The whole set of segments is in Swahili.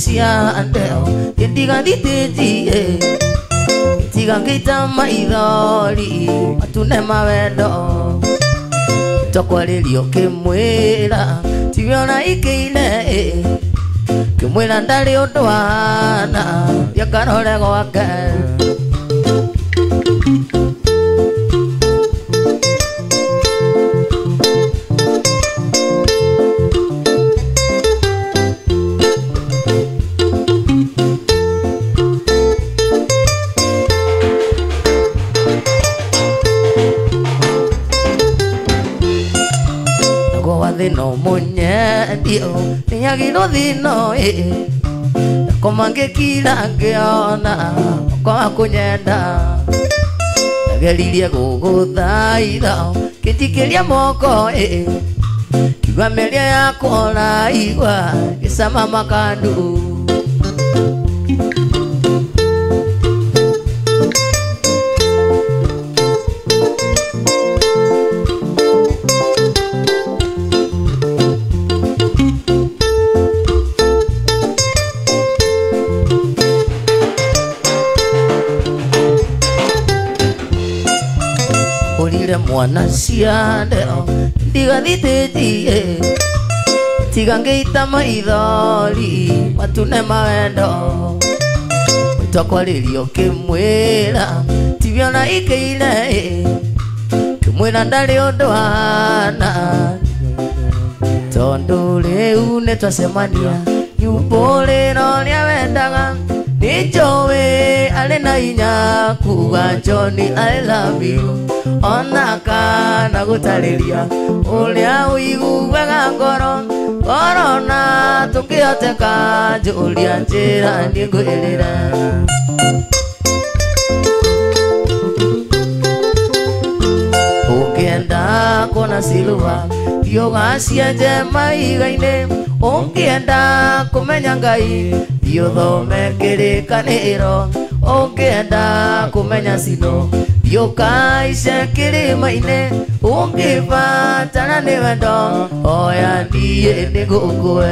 cia andeo Yendiga ditiji Tiga kita maithori Matune mawendo Tokwa lirio kimwira Tiviona ikiine Kimwira ndari unduana Yakarore gwake Thino munye dio Niagiro thino Komange kila ngeona Kwa kunyenda Nageririe guguthaitha Kintikiria moko Kiuga meria yakwa raigua Gisama makandu Mwana cia ndeo Ndiga thititi Tiga ngeita maithori Matune mawendo Tokwa lirio kimwira Tiviona ikiine Kimwira ndari unduana Tondu riu nitwacemania Nyumba rino ria wendaga Nijowe alina inya Kuga Johnny I love you Ona kana gutariria Uria uiguaga ngoro Korona tukihoteka Julia njira ningwirira Ukienda kuona Silva Yoga cia njema igaine Ukienda kumenya Ngai Thio thome kirikaniro Ukienda kumenya Sino Yokaice kirimaine Ungivatana ni wendo Oya niye nigukue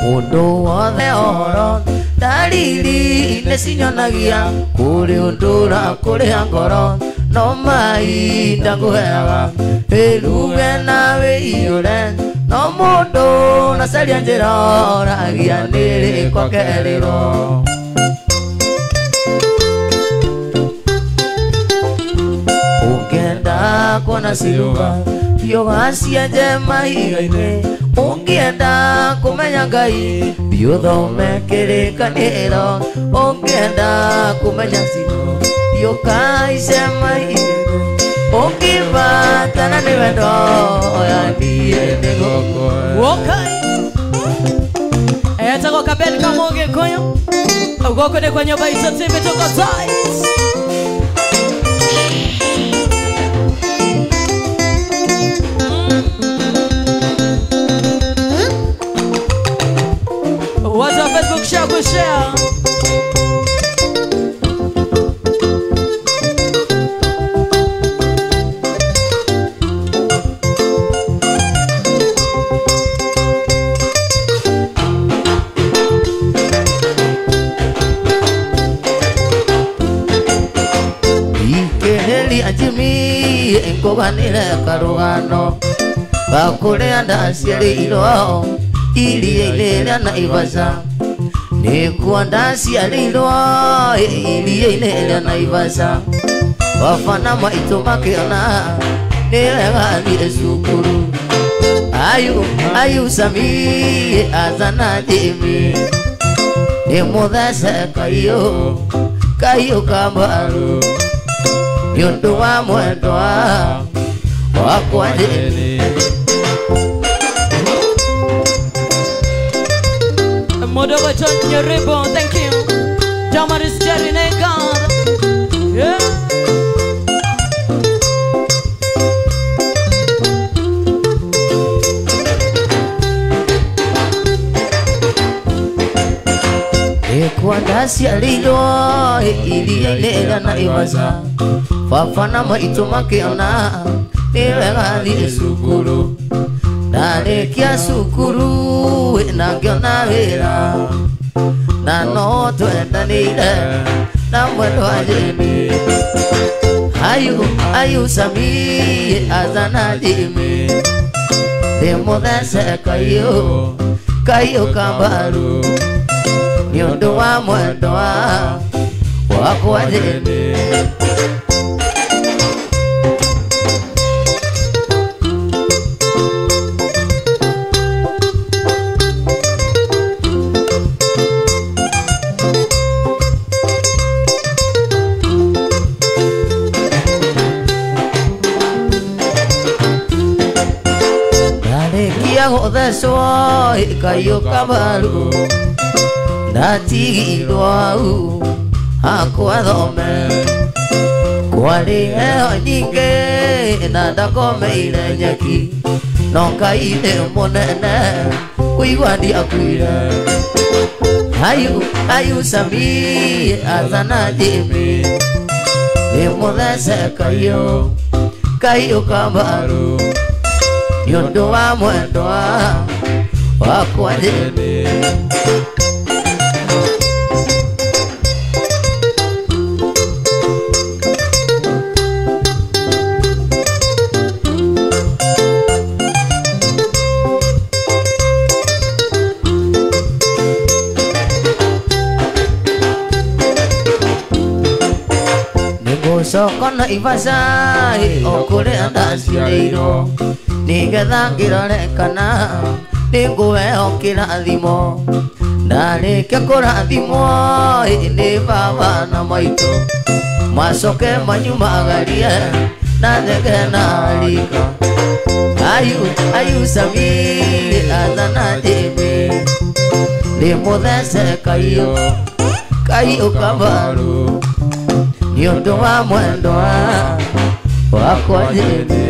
Mundu wothe ohoro Dariri nesinyonagia Kuri undura kuri angoro No mahinda nguheaga Iruge nawe iure No mundu nacaria njira Oragia niri kwa keriro Ukienda kuona Silva Yoga cia njema igaine Ungienda kumenya Ngai Thio thome kirikaniro Ungienda kumenya Sino Yokaice maithori Ungivatana ni wendo Oya niye nigukue Okay Etagwo Kabeli kama Ugikuyu Ugoko ni kwa nyumba iso TV tuko size What's up Facebook share Ikeheli ajimi Inkoganire karugano Bakurea ndaciarirwo Iria-inĩ rĩa Naivasha Nĩkuo ndaciarirwo Iria-inĩ rĩa Naivasha Baba maitũ makĩona nĩ wega thiĩ cukuru Ayu Sami Azana Jimmy Nĩ mũthece Kaiũ Kambaru Nĩ ũndũ wa mwendwa wakwa Jimmy Modogo John Nyeribo, thank you. Jamaris Jerry Negard. Yeah. ndaciarirwo iria-inĩ na Naivasha baba na maitũ makĩona nĩ wega thiĩ cukuru ndarĩkia cukuru na ngĩona wĩra na no twendanĩire na mwendwa Jimmy ayu Sami azana Jimmy ndĩmũthece kaiyũ kambaru nĩ ũndũ wa mwendwa wakwa Jimmy gũthecwo kaiyũ kambaru ndatigirwo hau hakwa thome kwarĩ heho nyingĩ na ndakomeire nyeki no Ngai nĩ mũnene kũigua ndiakuire ayu Sami azana Jimmy ndĩmũthece kaiyũ kambaru nĩ ũndũ wa mwendwa wakwa Jimmy nĩngũcoka Naivasha o kũrĩa ndaciarĩirwo nĩgetha ngĩrore kana nĩngũheo kĩrathimo ndarĩkia kũrathimwo nĩ baba na maitũ macoke manyumagarie na thenge na rika ayu Sami azana Jimmy ndĩmũthece kaiyũ kambaru nĩ ũndũ wa mwendwa wakwa Jimmy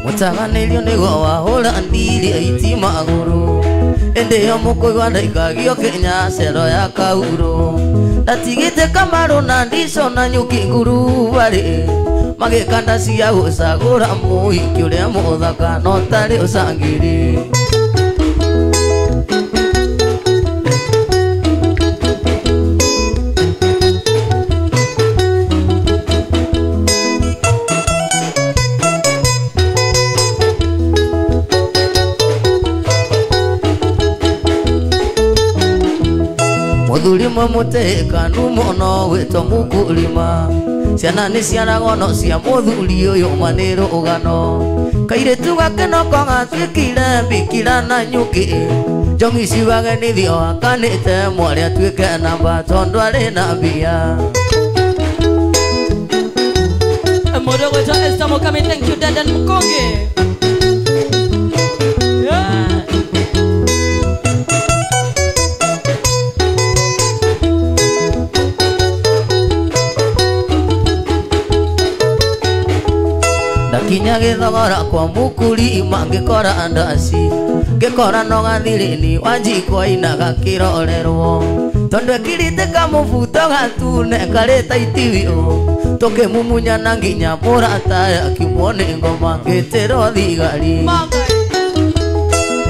mũtaganĩrio nĩguo wahũra ndiri aiti magũrũ ĩndĩ yo mũkũigua ndaikagio Kenya cero ya kauro ndatigĩte Kamaru na Ndico na Nyuki nguru barĩ magĩkanda cia gũcagũra mũhiki ũrĩa mũthaka no tarĩ ũcangĩri mũthuri mũtĩkanu mũno wĩtwo Mũkũrĩma ciana nĩ ciaragwo no cia mũthuri ũyũ ma nĩ rũgano kairĩtu gake no ko gatuĩkire Bikira na Nyuki njomi ciugage nĩ thio akanĩte mwarĩ atuĩke namba tondũ arĩ na mbia mũndũ gwĩtwo Esther Mũkami. Thank you Dedan Mũkonge. Ndakinya gĩthogora kwa Mũkũrĩma ngĩkora ndaci ngĩkora no gathirĩni Wanjikũ gakĩrorerwo tondũ ekĩrĩte kamũbuto gatune karĩ taiti biũ tũkĩmumunyana nginya mũrata akimwo nĩ ngoma ngĩtĩrwo thigari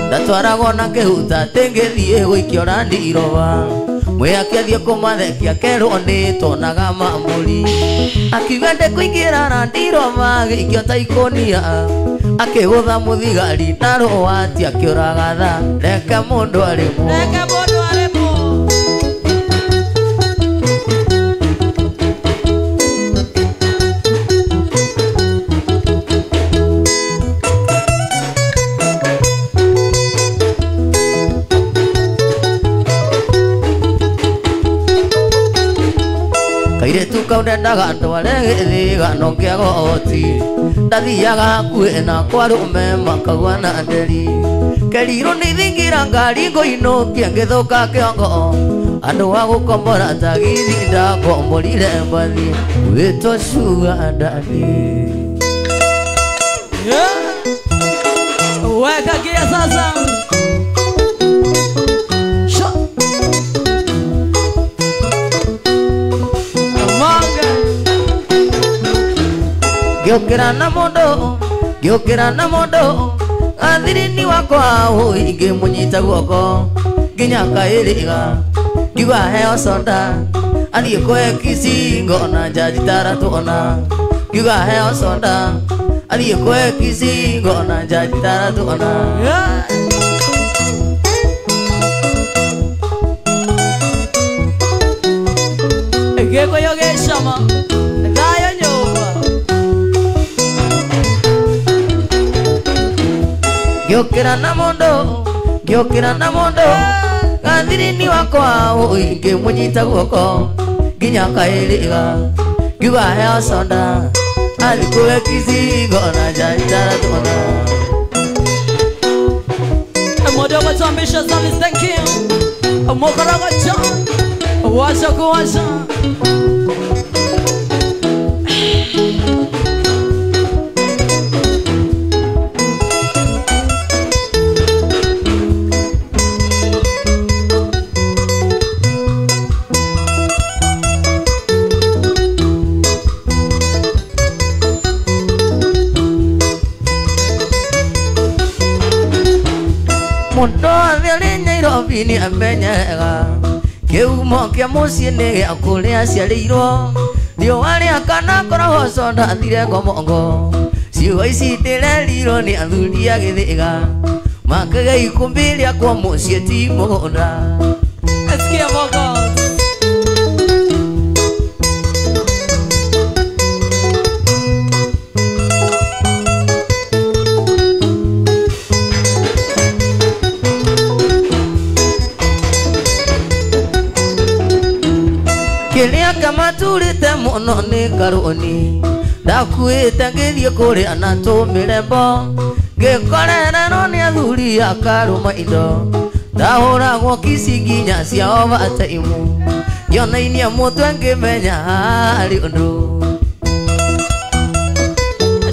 ndatwaragwo na kĩhuta ngĩthiĩ gũikio Randirova mwĩyaki athiĩ kũmathekia kerwo nĩ tonaga mamũri akiuga ndekũingĩra Randirova gĩikio Taikonia akĩgũtha mũthigari na rũwati akĩũraga tha reke mũndũ arĩ kairĩtu kau ndendaga ndware gĩthigano kĩa goti ndathiaga hakuhĩ na kwa rũme makagua na nderi Keriro ni thingira ngari ngoinokia ngithuka kiongo andu wa gukombora tagithi ndakomborire mbathi witwo sugar daddy. Weka gia sasa. Giukira na mondo athirini wakwa uingi munyita guoko nginya kairiga ngiuga heo soda athie kwe kisi ngona njaji taratu ona ngiuga heo soda athie kwe kisi ngona njaji taratu ona. Geko yoge shama dayo nyoba. Giukira na mondo athirini wakwa uingi munyita guoko nginya kairiga ngiuga heo soda athie kwe kisi ngona njaji taratu ona. Modo wa ambitious service, thank you. Mokaraga John. Washa kuwasha. Mundo athire Nairobi ni amenyega kiumo kia mucii ni gia kuria aciarĩirwo riũa rĩakana koragwo soda athire ngomongo ciugo ici ndĩrerirwo nĩ athuri a gĩthĩga makĩge ikũmbĩ rĩakwo mũciĩ ti mũgũnda. Sikia vocals. Kiria kama turite muno ni karuni ndakuite ngithie kuria na tumirembo ngikorererwo ni athuri a karuma indo ndahuragwo kisi nginya cia overtime ngionainie mutwe ngimenya hari undu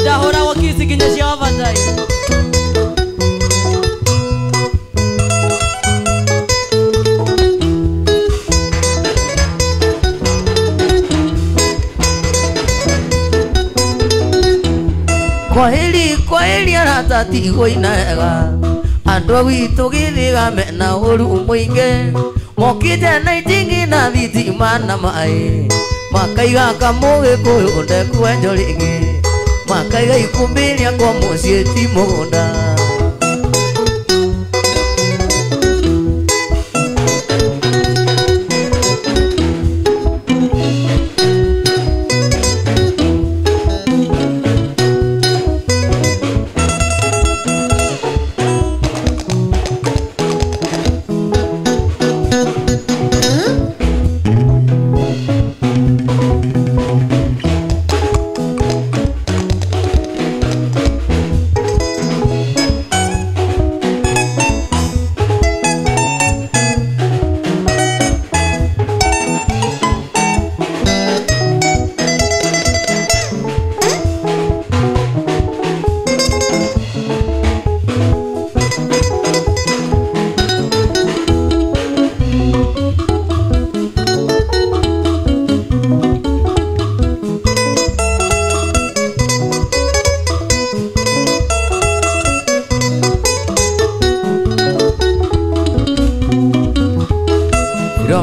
ndahuragwo kisi nginya cia overtime. Kwaheri arata tigwo inaega andu a gwitu githiga mena uru muingi mokite na itingi na thitima na mai makaiga kamugikuyu ndeku enjoringi makaiga ikumbi riakwa mucii ti mugunda.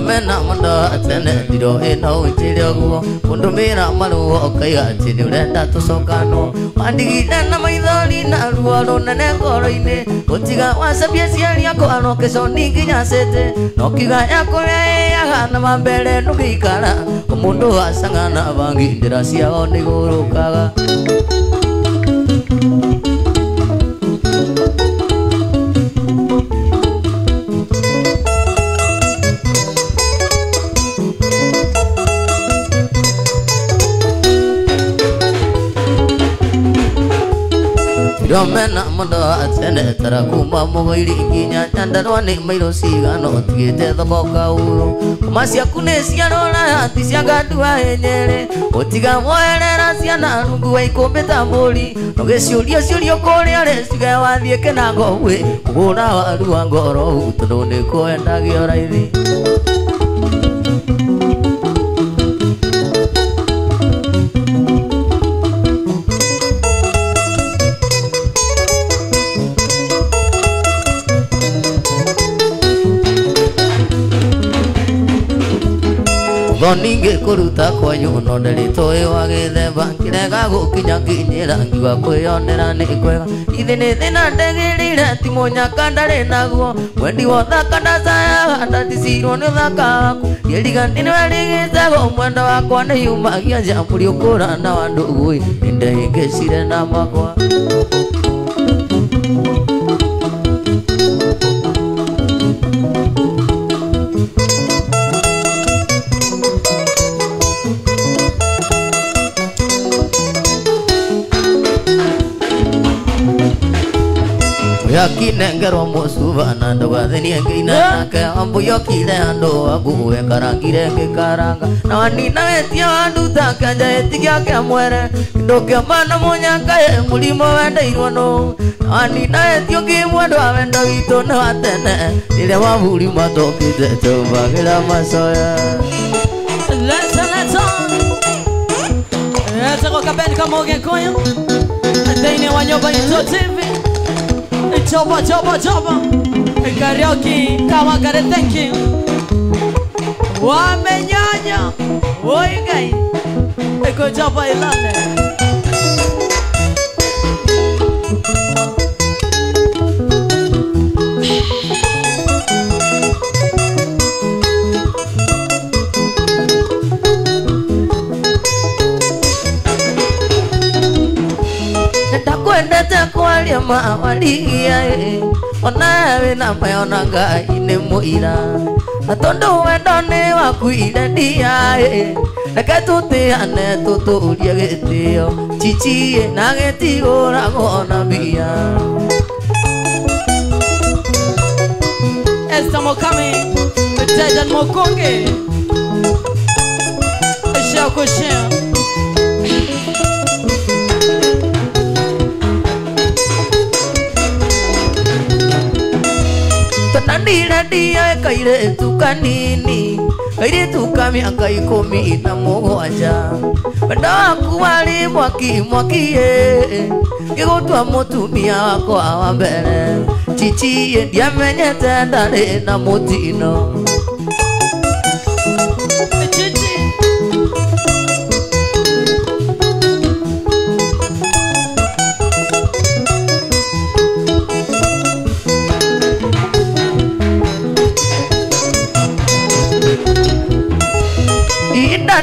Mena manda atene diro eno chiriogo kundumira maruo okaiga ati ni urenda tucokano wandigire na maithori na ruo runene ngoro-ini gutiga wacambia ciari yakwa no kiconi nginya cete no kiga yakureaga na mambere nugikara mundu acang'ana bangi ndira ciao nigurukaga. Romena mondo atene tarakuma mogoiri nginya nyandarwa ni mairo cigano tigite thoko kauro macia kunecia rora ati ciangadua enyere utiga mwerera ciana rungu wa ikumbi tamburi nogeciuria ciurio kuria reciga wathie kenango we ugura waru wa ngoro tondu ni kwendagio raithi Ninge kuruta kwa yuno ndelitoe wagethemba kirega gukinya kinyira ngiwa kwiyonera ni kwega ithini thina ndegirire ti munyaka ndari naguo wendi wothaka ndacaya ndatisirwo ni uthaka waku yeriga ndirigitego mwenda wakwa ni yumagia njamburi ukura na wandugu nindehingicire na makwa Yakinengero musuba na ndogathenie ngeina nake ambuyo kile ando aguwe karangire ngekaranga na wanina wetia wandu takanja etigia ke mwere ndoke mana munyaka ye mulimo wende irwono wanina etio kimwendo awenda wito na watene ile waburi matokite tubagira masoya Let's go kapeni kama ugekoyo Daine wanyoba ito TV Choba Karaoke Kama kare thank you Wamenyanya Oigai Eko choba ilane Ndakwendete kwaria mawaligia onawe na mayona ngai ni muira na tondu wendo ni wakuire ndia reke tutiane tuturie gitio chichi na gitiguragwo na mbia Estamos coming Tejan Mokonge Shia kushia Nandira dia kaire tukanini kaire tukamia kai 17 wendo waku wali mwaki ye gigutwa mutumia wakwa wa mbere chichi ndiamenyete ndari na mutino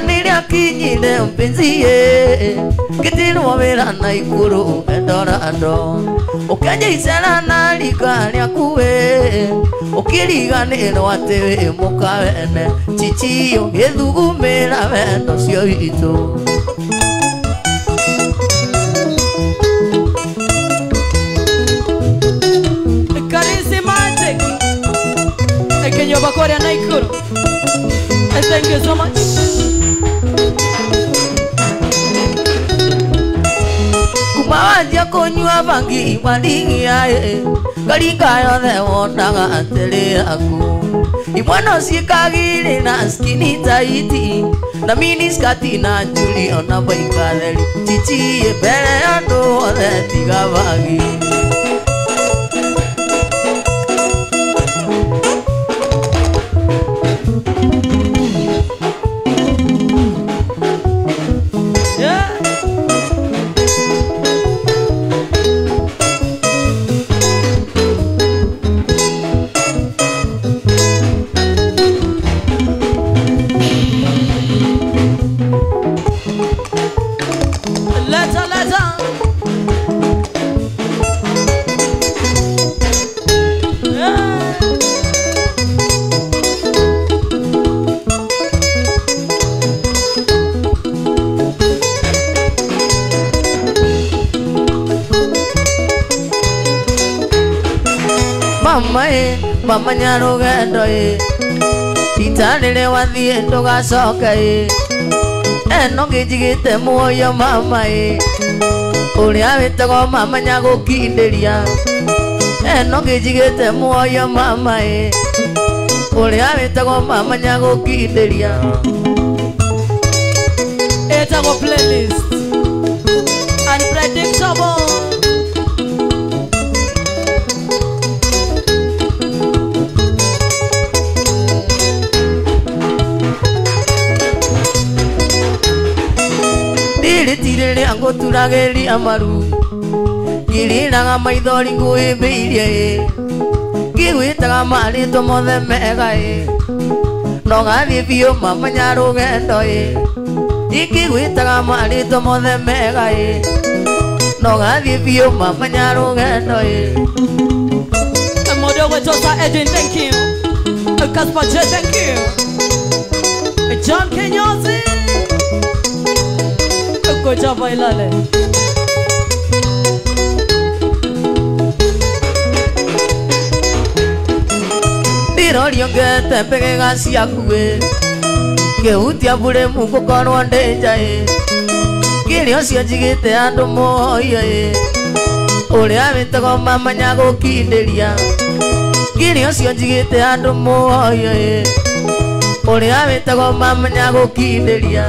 Niria kinyire mpenzi ye Gitirwo wira na ikuru endorado Ukenya icera na rika rĩaku we Ukiriganĩrwo atĩ wĩ mũkawene Chichi ũgĩthugumĩra wendo cio witũ Charismatic Ekenyoba Korea na ikuru Thank you so much. Kumawajia kunyua bangi waligia Kalika yothe wonaga atele aku Imwano sikagiri na skini taiti Na miniskati na Julio na baikadeli Chichi bere ando wothe tiga bangi mama mama nyarugendo itanire wathie ndugacoka eno ngijigite muoyo mama uria witagwo mama nyagukindiria eno ngijigite muoyo mama uria witagwo mama nyagukindiria etagwo playlist unpredictable. Tirire ango turageri amaru giriraga maithori nguhimbiirie ngigwitaga marito mothe mega no gathie biũ mama nyarugendo ingigwitaga marito mothe mega no gathie biũ mama nyarugendo Modo Wetosa Edwin, thank you. Kaspa J, thank you. John Kenyozi. Koja bailale. Birorio ngete pege gasi akue Ngeutia bure mungu korwa ndeja Kirio cio njigite andu moyo Uria witagwo mama nyagukindiria Kirio cio njigite andu moyo Uria witagwo mama nyagukindiria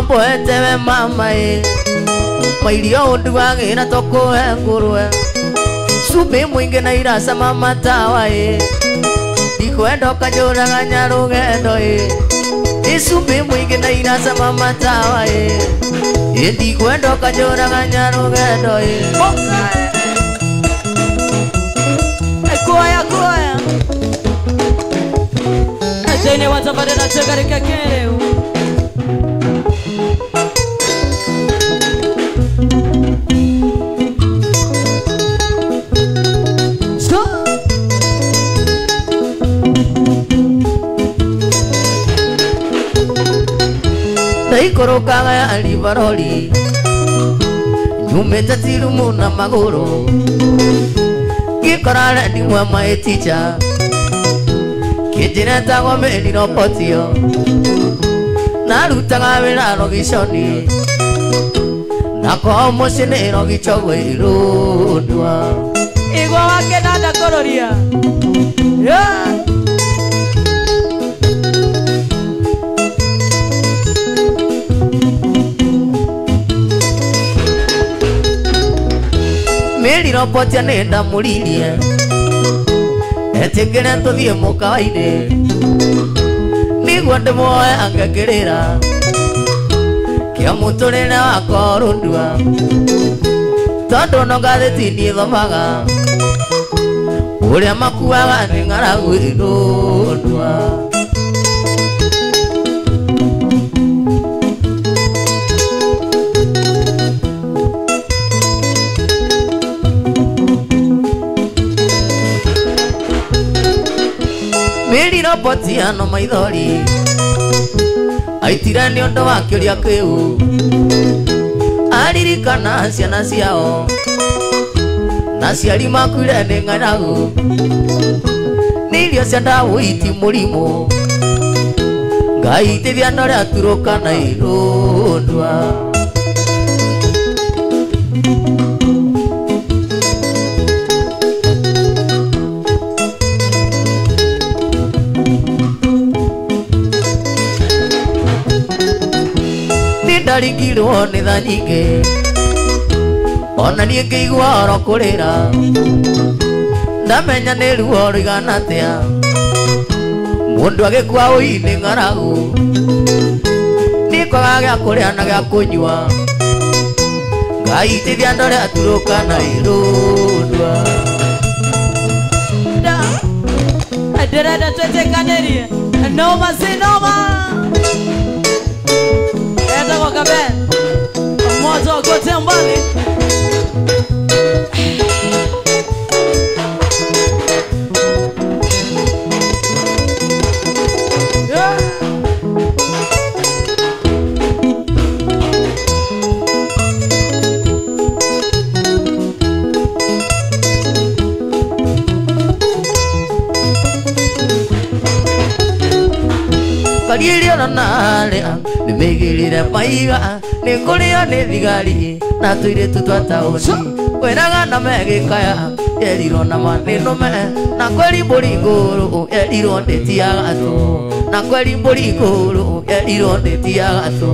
Poetewe mama mairio unduagira tokuhe ngurwe Sumbi mwingi na irasa mama tawa Ndikwenda ukanyuraga nyarugendo Sumbi mwingi na irasa mama tawa Ndikwenda ukanyuraga nyarugendo Kuaya kuaya Ajene watapata na chagarika kereu Korokaga alivaroli Nyumete tirumu na maguru Kikorale ni mwa eticha Kijineta gome ni no potio Narutaga wirano gishoni Nako mosinero gichogwe irundwa Igwa wake nanda kororia Yeah Merino potia nenda muririe Etingire tuthie mukawaine Nigua ndimoe angekirira Kia muturire wakwa rundua Tondu no ngathĩti thomaga Uria makuaga ni ng'aragu irundua Merino potia no maithori Aitire ni undu wa kiuria kiu Aririkana ciana ciao Na ciari makuire ni ng'aragu Ni irio cia ndawa iti murimu Ngai itithia no ria turuka na irundwa Ndarigirwo ni tha nyingi Ona nie ngĩigua oro kurira Ndamenya ni ruo rũigana atia Mundu agĩkua ũi-inĩ ng'aragu Nikwaga gĩa kũrĩa na gĩa kũnyua Ngai itithia andũ arĩa aturũka na irundwa Ndĩrenda twĩtĩkanĩrie Noma si noma Etagwo Kaben Moto kote mbali ngoro naria nimigirire maiga nikurio ni thigari na tuiritu twa tauni kwiraga na megikaya erirwo na maneno me na kweri mburi nguru erirwo nditiaga tu na kweri mburi nguru erirwo nditiaga tu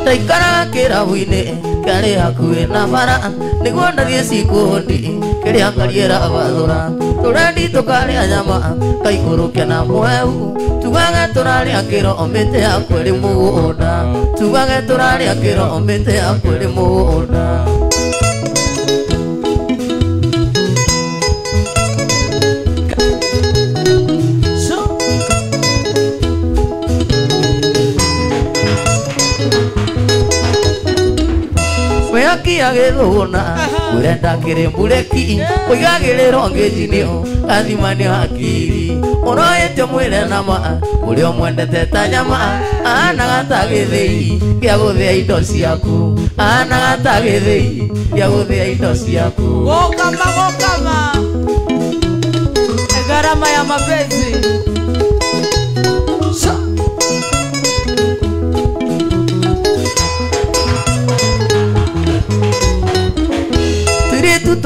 Taikara kirabu-inĩ kari hakuhĩ na bara nĩguo ndathie cikundi kĩrĩa ngariĩra bathũra tũrendi tũkarĩa nyama kaikũrũkia na mwehu tugage tũrarĩa kĩro mĩtĩ ya kwĩrĩ mũgũnda tugage tũrarĩa kĩro mĩtĩ ya kwĩrĩ mũgũnda Kia gethuna urenda kirimbureki uigagiriro ngejinio athimani hakiri uroete mwire nama urio mwendete ta nyama anaga ta githii gia guthia indo ciaku anaga ta githii gia guthia indo ciaku gokama gharama ya mapenzi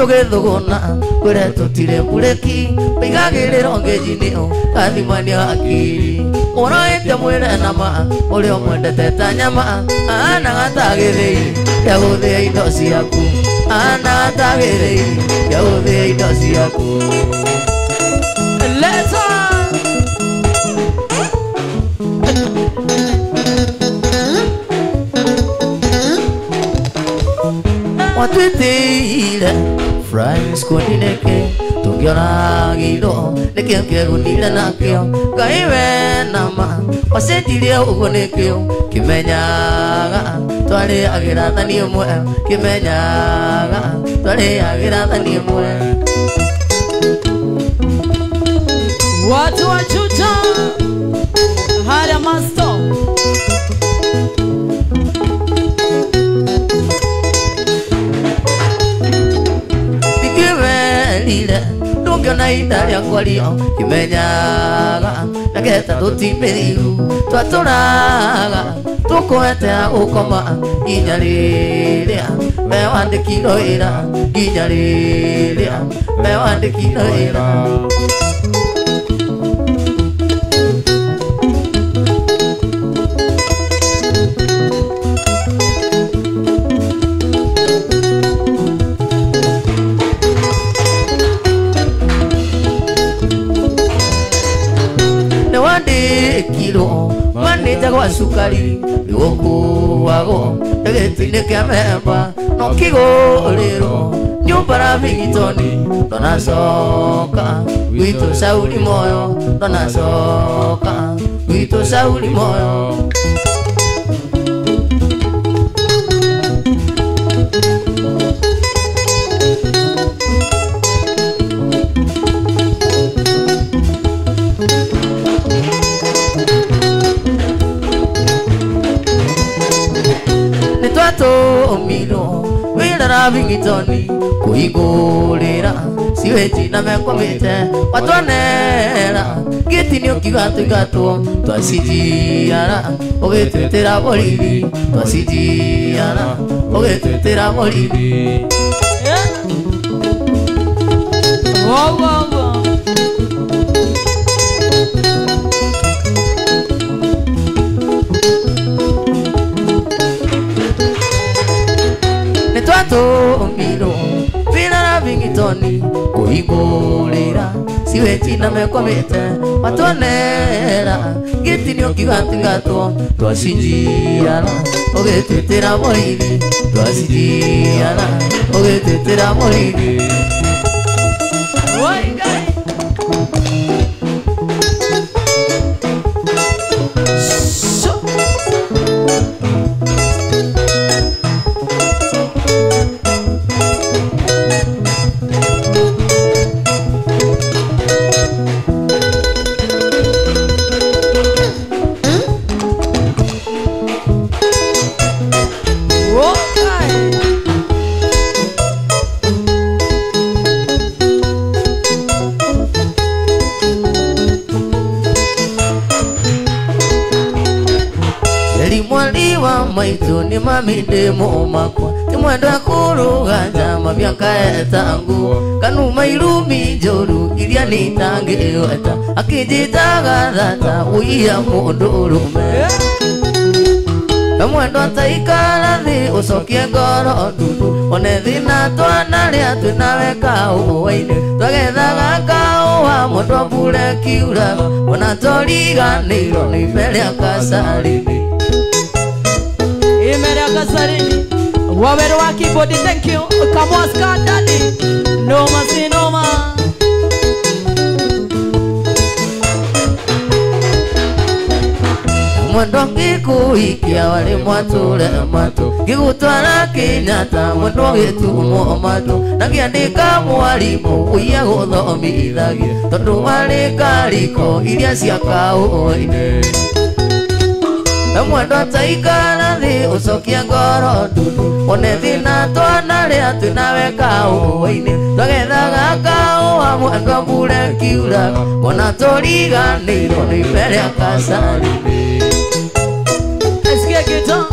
tugethuguna kwire tutire mureki uigagiriro ngejinio athimani hakiri uroete mwire nama urio mwendete ta nyama anaga ta githii gia guthia indo ciaku anaga ta githii gia guthia indo ciaku leta watwitire Friends kunineke tungiona gido neke gunire nakio gaiwe nama wasetirie ugonekio kimenyaga twari agirathani mwe kimenyaga twari agirathani mwe watu wa Chuta hara master Dungiona ida rĩa kwario kimenyaga naketa tutimiriru twatũraga tũkwete gũkoma nginya rĩrĩa we wandĩkirwo wĩra nginya rĩrĩa we wandĩkirwo wĩra kilo manita kwa sukari yokuwago egetiine kia memba no kigorero nyumba na Bingitoni tonacoka gwitu Sauli moyo tonacoka gwitu Sauli moyo Mino wira na Bingitoni kuigurira siweti na mekomite watwanera gitini ukigatwo twasijiara ugitwitira borithi twasijiara ugitwitira borithi wow Mino wira na Bingitoni kuigurira siweti na mekomite watwanera gitini ukigatwo twasijiara ugitwitira borithi twasijiara ugitwitira borithi mami demo makwa timwenda kurugaja mabyaka etangu kanuma ilumi joru iria nitange weta akijitaga thata uia mundurume Mwendo taikara thi ucokie ngoro ndundu one thina twana ria twinaweka uwaine twagethaga kaua mundu mbure kiura ona toriganirwo ni mbere akasarini Imere akasarini Wawero wa keyboard thank you Kamwaska daddy Noma sinoma Mwendo ngikuikia wale mwature matu Gigutwara Kenyatta mwendo gitumo matu Nagiandika mwarimu uia guthomithagia Tondu wale kariko iria cia kauine Mwendo taikara thi ucokie ngoro ndundu one thina twana ria twinaweka uwaine twagethaga kaua mwendo mbure kiura ona toriganirwo ni mbere akasarini Let's get guitar.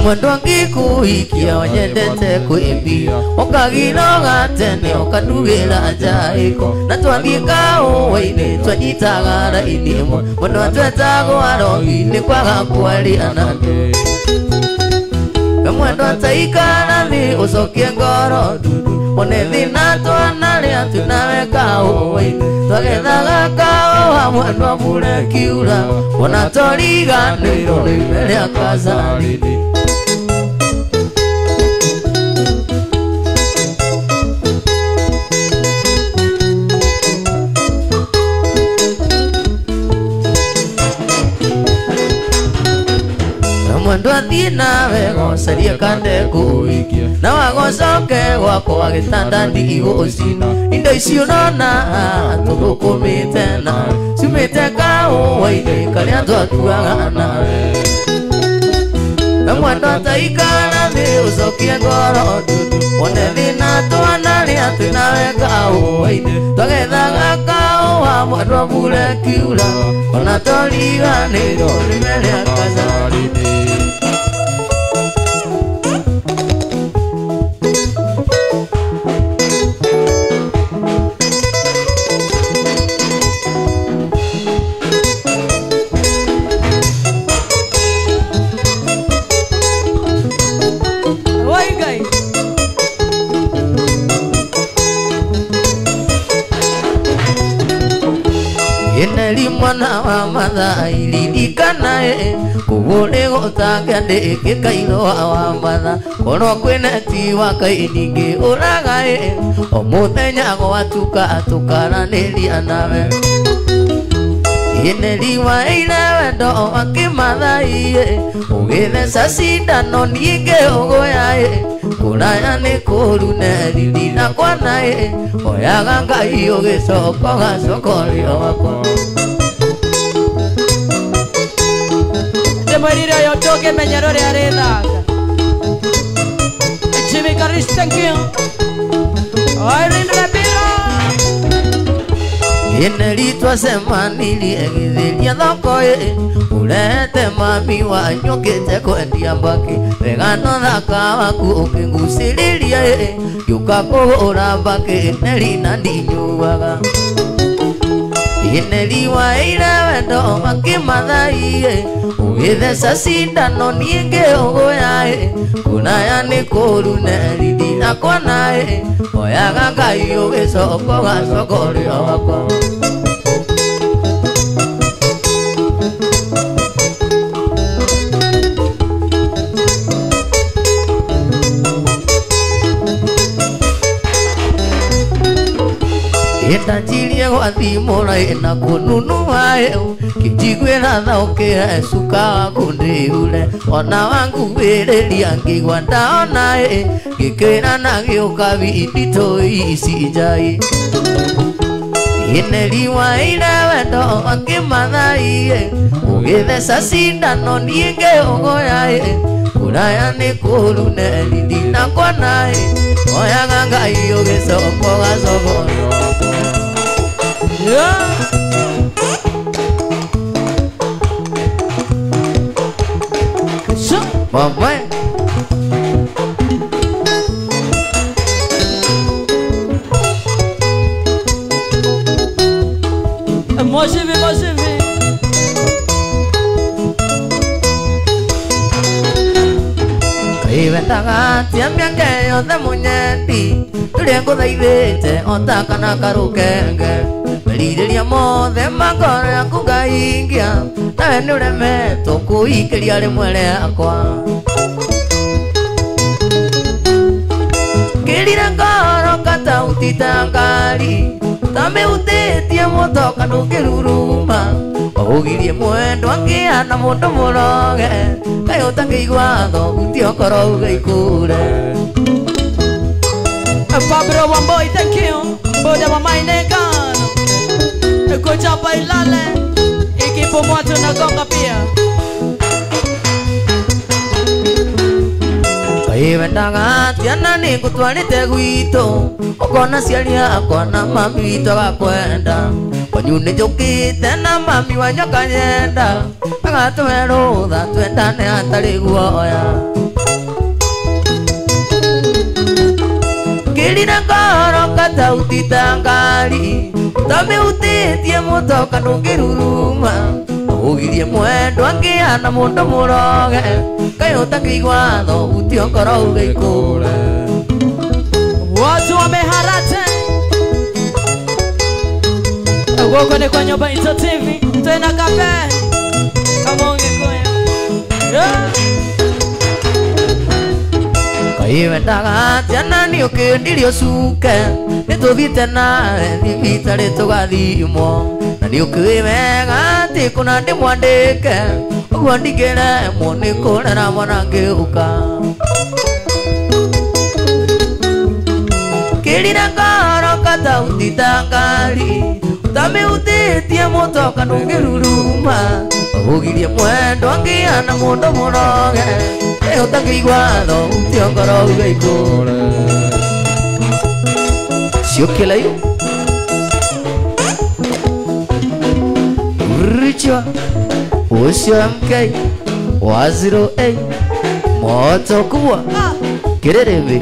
Mwendo ngikuikia wanyendete kuimbia Ukagiroga tene ukadugira jaiko Na twathiĩ uwaine twanyitaga raini imwe Mwendo twetagwo arogi ni kwaga kwaria nande Mwendo taikara thi ucokie ngoro ndundu one thina twana ria twinaweka uwaine twagethaga kaua mwendo mbure kiura ona toriganirwo ni mbere akasarini Mwendo athie nawe gocaria kande kuikia na wagocoke gwako wagitanda ndigũcino indo icio nona tũthũkũmĩte na ciumĩte kaũwainĩ karĩa twatuaga nawe Mwendo taikara thĩ ũcokie ngoro ndundu one thĩna twana rĩa twĩnawe kaũwainĩ twagethaga kaũa mwendo mbure kiura ona toriganĩrwo nĩ mbere akasarini Yeneli mwana wa matha iririkana Kũgũrĩ gũtanga ndĩkĩkairo wa matha Korwo kwĩna ti wa kainingĩ ũraga O mũthenya gwatuka tũkaranĩria nawe Yeneli waire wendo akĩmathai Ũgĩtheca cindano ningĩ ũgũya Kũraya nĩ kũru neriri na kwana Oyaga Ngai ũgĩcoko gacokorio wakwa Ndĩmwĩrire ũyũ ndũngĩmenya rũrĩa arĩthaga Jimmy Karish thank you Irene Rabira Yeneli twacemanirie gĩthĩria thoko Ũrehete mami wanyu ũkĩte kwendia mbaki Wega no thaka waku ũkĩngucĩrĩria Gĩũka kũgũra mbaki Neli na ndinyuaga Yeneli waire wendo akĩmathai Ũgĩtheca cindano ningĩ ũgũya Kũraya nĩ kũru Neli ndinakwana Oyaga Ngai ũgĩcoko gacokorio wakwa Ĩtanjirie gwa thimũ na kũnunua Kĩnjiguĩra tha ũkĩra cuka waku ndĩure Ona wanguhĩrĩria ngĩigua ndaona Ngĩkĩra na gĩũka bindi tũi ici njai Yeneli waire wendo akĩmathai Ũgĩtheca cindano ningĩ ũgũya Kũraya nĩ kũru Neli ndinakwana oya ganga iyo gesoko gasogono Mama Moi je vais Ibendaga tiambiange yothe munyeti Turia nguthaithite otakana karukenge Meririria mothe makoro yaku ngahingia Nawe niuremetwo kuikiria rimwe riakwa Ngirire ngoro katautita ngari Tamiutitie mutoka ndungiruruma Ugirie mwendo ngiana mundu muroge Kayo tangigwa tho utiokoro ugeikure Pablo Wamboy, thank you. Boda Mamaine Gano. Kucha bailale. Equipo moto na gonga pia. Ibendaga tiana ni gutwarite gwito Ukona ciari akwa na mami wito gakwenda Wanyune njukite na mami wanyoka nyenda Agatwe rutha twendane hatari guoya Ngirire ngoro katautita ngari Tamiutitie mutoka ndungiruruma Ugirie mwendo ngiana mundu muroge Kayo takigwa tho utiokoro ugeikure Watu wameharate. Woko ni kwa Nyoba Into TV. Tena kape kama ungekoya Ibendaga tiana ni ukindirio cuke Nituthite nawe nivitari tugathimwo Na ni ukiwega ati kuna ndimwandike Uguo ndingiremwo ni kurera mwana ngiuka Ngirire ngoro katautita ngari Tamiutitie mutoka ndungiruruma Ugirie mwendo ngiana mundu muroge Kayo tangigwa tho utiokoro ugeikure Ciukila yu Richiwa Ucio MK wa 08 Moto kubwa Kirere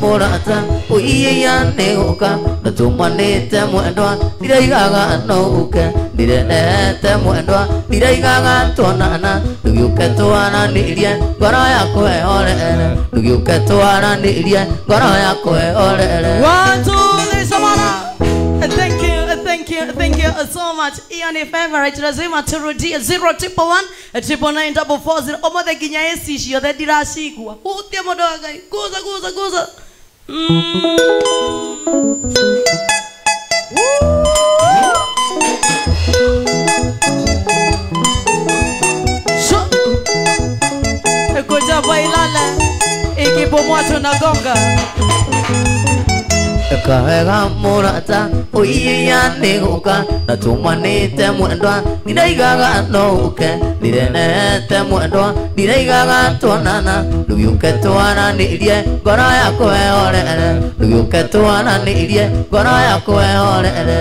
Murata uiye yane uka Natumanite mwendwa Ndiraigaga nouke Ndirenete mwendwa Ndiraigaga tuonana Ndugiuke tuananirie Ngoro yakwe orere Ndugiuke tuananirie Ngoro yakwe orere 1, 2, 3, Samara. Thank you so much. Ian favorite lazima turudia 011 99944 omothe kinya esi cio the diracigua hutia mundu wa Ngai guza Kuja bailala equipo moto na gonga Kawega murata uiye yane uka Natumanite mwendwa Ndiraigaga nouke Ndirenete mwendwa Ndiraigaga tuonana Ndugiuke tuananirie Ngoro yakwe orere Ndugiuke tuananirie Ngoro yakwe orere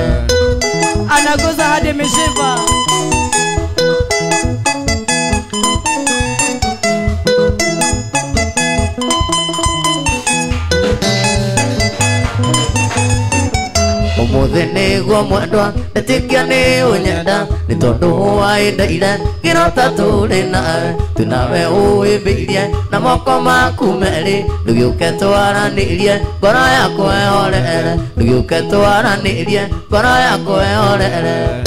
Anaguza hadi mishipa Umuthi niguo mwendwa Netikia ni unyenda Ni tondu waindaire Girota turi nawe Tunawe uimbirie Na moko maku meri Ndugiuke twaranirie Ngoro yakwe orere Ndugiuke twaranirie Ngoro yakwe orere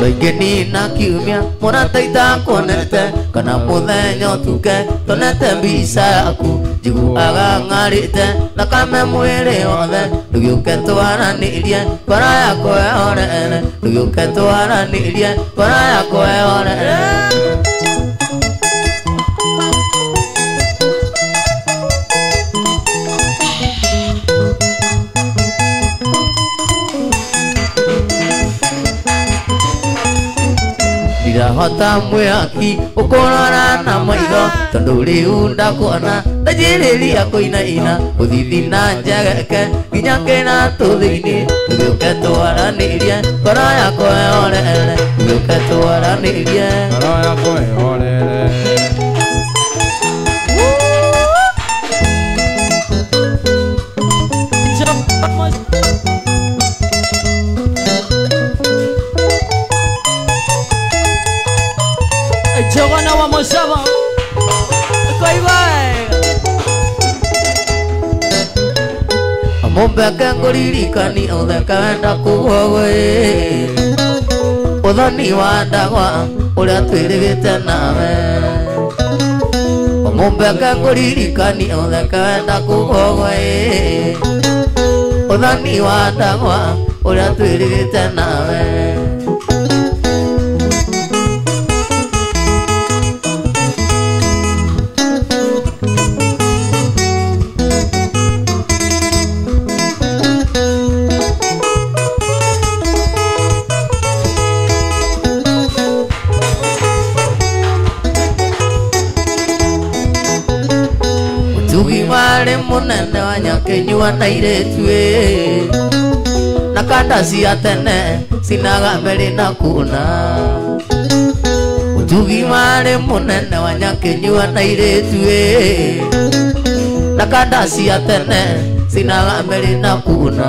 Baigeni na kiumia mona taita konete kana muthenya tuke tonete mbica yaku njiguaga ng'arĩte thakame mwĩrĩ wothe ndũgĩũke twaranĩrie ngoro yakwa ĩhorere ndũgĩũke twaranĩrie ngoro yakwa ĩhorere hota mwaki ukorora na maitho tondu riu ndakuona ndajiriria kuinaina uthithina njageke nginya ngina tuthiini ngiuke twaranirie ngoro yakwa ĩhorere ngiuke twaranirie ngoro yakwa ĩhorere Jogana wa Mosaba Koibai Amumbeke nguririkani utheka wenda kuguo uthoni wa ndagwa uria twirigite nawe Amumbeke nguririkani utheka wenda kuguo uthoni wa ndagwa uria twirigite nawe Tugimare munene wa nyakenyua na iretue na kanda cia tene sinaga mbere na kuna Tugimare munene wa nyakenyua na iretue na kanda cia tene sinaga mbere na kuna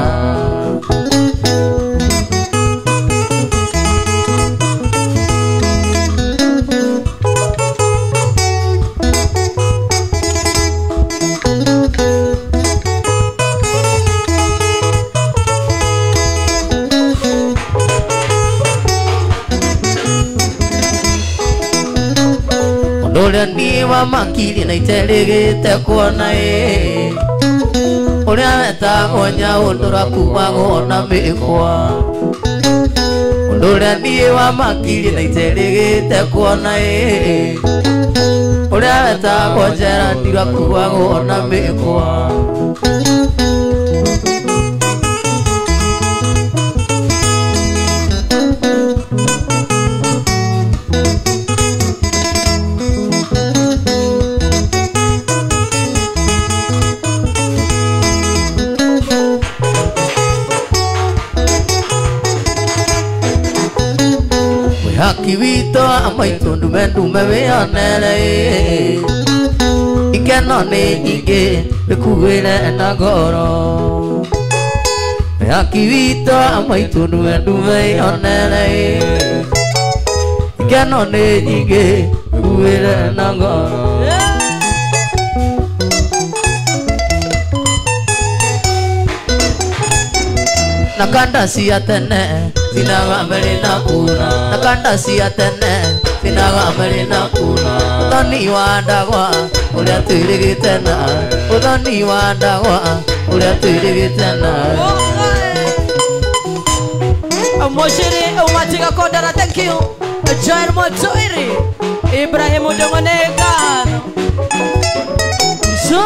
Uria ni wa makiri na iterigite kuona uria wetagwo nyaundura kumagwo na mikwa uria ni wa makiri na iterigite kuona uria wetagwo njera ndiga kumagwo na mikwa Kiwito amaitu ndume wionere ikeno ni nyingi bikuwire na ngoro Kiwito amaitu ndume wionere ikeno ni nyingi bikuwire na ngoro Nakanda cia tene sinaga mbere na kuna Nakanda cia tene sinaga mbere na kuna Uthoni wa ndagwa uria twirigite nawe Uthoni wa ndagwa uria twirigite nawe Moshiri umatiga kodara thank you Jair Motoiri Ibrahim Dongoneka So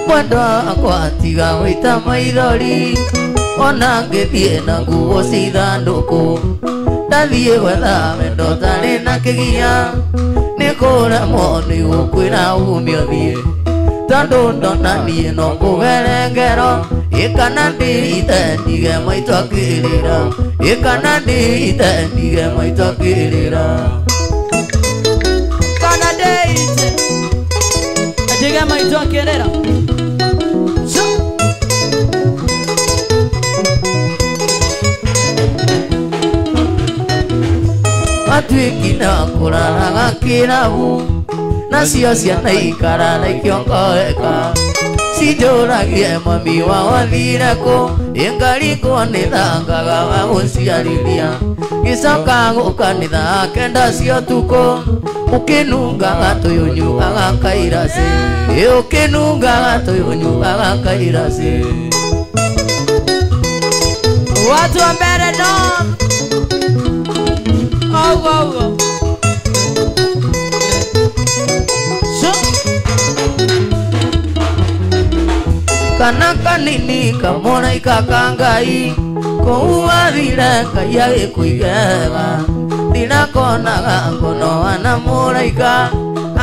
Mwenda akwa tiga wita maithori ona ngithie na nguo cithandũkũ ndathiĩ gwetha wendo tarĩ na kĩgia nĩkũremwo nĩ gũkwĩra umio thiĩ tondũ ndona niĩ no ngũgere ngero Ikana ndite ndige maitwa kirira Ikana ndite ndige maitwa kirira Kana ndite ndige maitwa kirira Atwikina kuraraga kirabu Nacio ciana ikarara ikiongoeka Cijoragie mami wao athire ku Ingarikwo nĩ thangaga wa gũciarithia Gicoka gũkanitha kenda cia ũtukũ Ũkĩnungaga tũyũnyu agakairacĩ Ũkĩnungaga tũyũnyu agakairacĩ Watu wa mbere no Ogo Kana kanini kamũraika ka Ngai kũu athire Ngai agĩkũigega ndinakonaga ngonoa na mũraika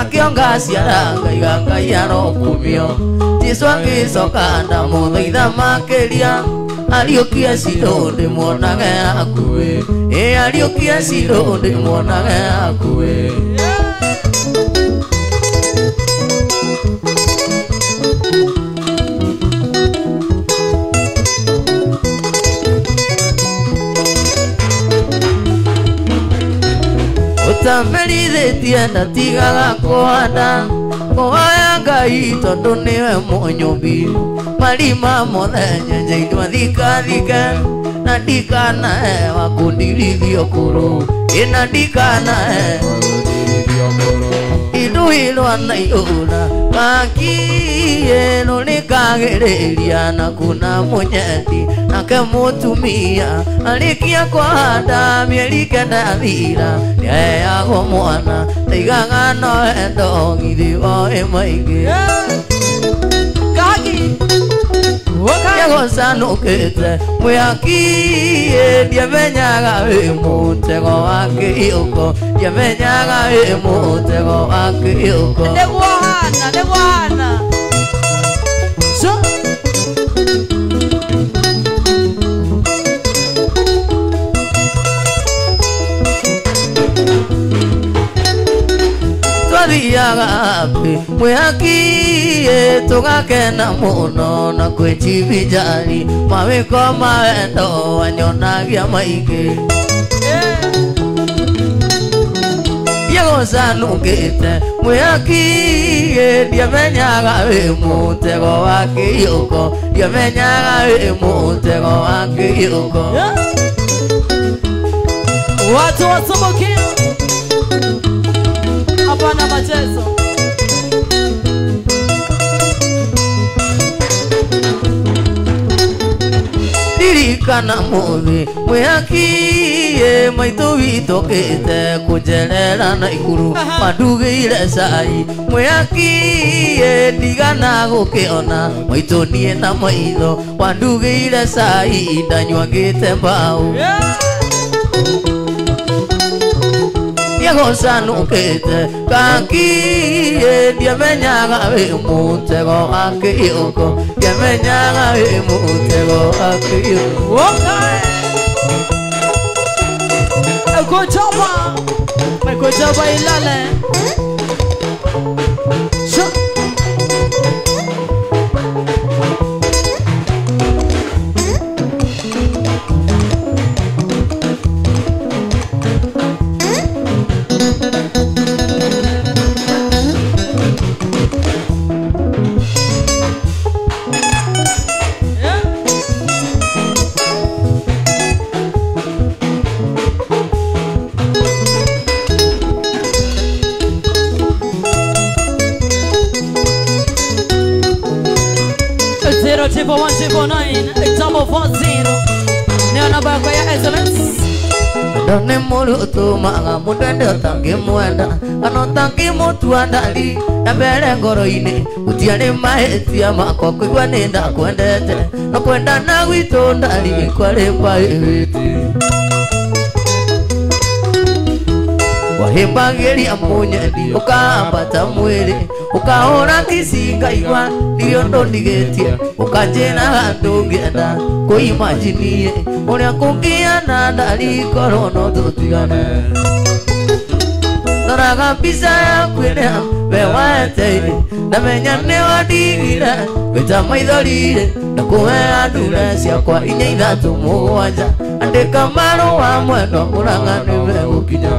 akĩonga ciara ngaiga Ngai arokumio Jesũ agĩcoka ndamũthaitha makĩria ariũkie cirũ ndĩmuonage hakuhĩ ariũkie cirũ ndĩmuonage hakuhĩ Ũtamerithĩtie ndatigaga kũhanda kũhoya Ngai tondũ nĩwe mũnyũmbi marima mothe nyenjeirwo thikathike na ndikanahe wa kũndirithio kũrũ ĩna ndikanahe iduhirwo na iũra makiĩ rũrĩkagĩrĩria na kuna mũnyeti nake mũtumia arĩkia kũhanda mĩeri kenda thira nĩaheagwo mwana ndaigaga no endo githĩ o ĩmaingĩ Gũcanũkĩte mwĩhakiĩ ndiamenyaga wĩ mũtego wa kĩhiũko ndiamenyaga wĩ mũtego wa kĩhiũko Nĩguo hana Twathiaga happy mwĩhakiĩ tũgakena mũno na kwĩnjivinjari mawĩko ma wendo wanyonagia maingĩ Gũcanũkĩte mwĩhakiĩ ndiamenyaga wĩ mũtego wa kĩhiũko ndiamenyaga wĩ mũtego wa kĩhiũko Watu wa Subukia hapana machezo Dirikana mũthĩ mwĩhakiĩ maitũ witũkĩte kũnjerera na igũrũ mandugĩire cai mwĩhakiĩ ndigana gũkĩona maitũ niĩ na maitho wandugĩire cai ndanywagĩte mbaũ Gũcanũkĩte kakiĩ ndiamenyaga wĩ mũtego wa kĩhiũko ndiamenyaga wĩ mũtego wa kĩhiũko Kuchapa ilale Triple 1 840 Neo namba yako ya SMS Ndone mũrũtũ maga mũndende ũtangĩmwenda kana ũtangĩmũtua ndari na mbere ngoro-inĩ gũtiarĩ mahĩtia makwa kũigua nĩ ndakwendete no kwendana gwitũ ndari kwarĩ mahĩtia wahĩmbagĩria mũnyeni ũkambata mwĩrĩ ukahora kisinga igwa ndio ndo ndigetie ukanjena ndungenda kuimaginie uria kungiana ndari korono tutigane Doraga pisa ya kwena wewate namenya ne wadigire weta maithorire nakuhe andure ciakwa inya ithatu mugwanja andika marũa mwendo mũranga nĩwe gũkinya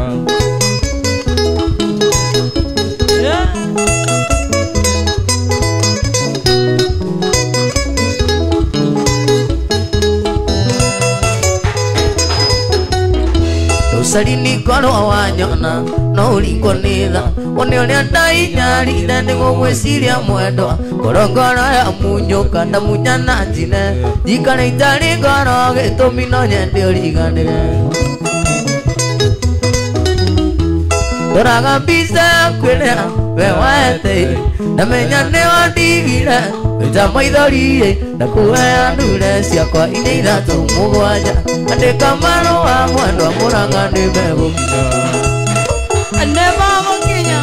Sarini korwo wanyona no uringo nitha one uria ndainyarire nigugwiciria mwendwa ngorongoro ya munyuka ndamunya na njine njikare itari ngoro gitumi no nyende uriganire Doraga mbica kwĩrĩa we wete ndamenya nĩ wandigire wĩta maithori ndakuhe ndure ciakwa inya ithatũ mũgwanja andĩka marũa mwendwa mũranga nĩ megũkinya Nĩmegũkinya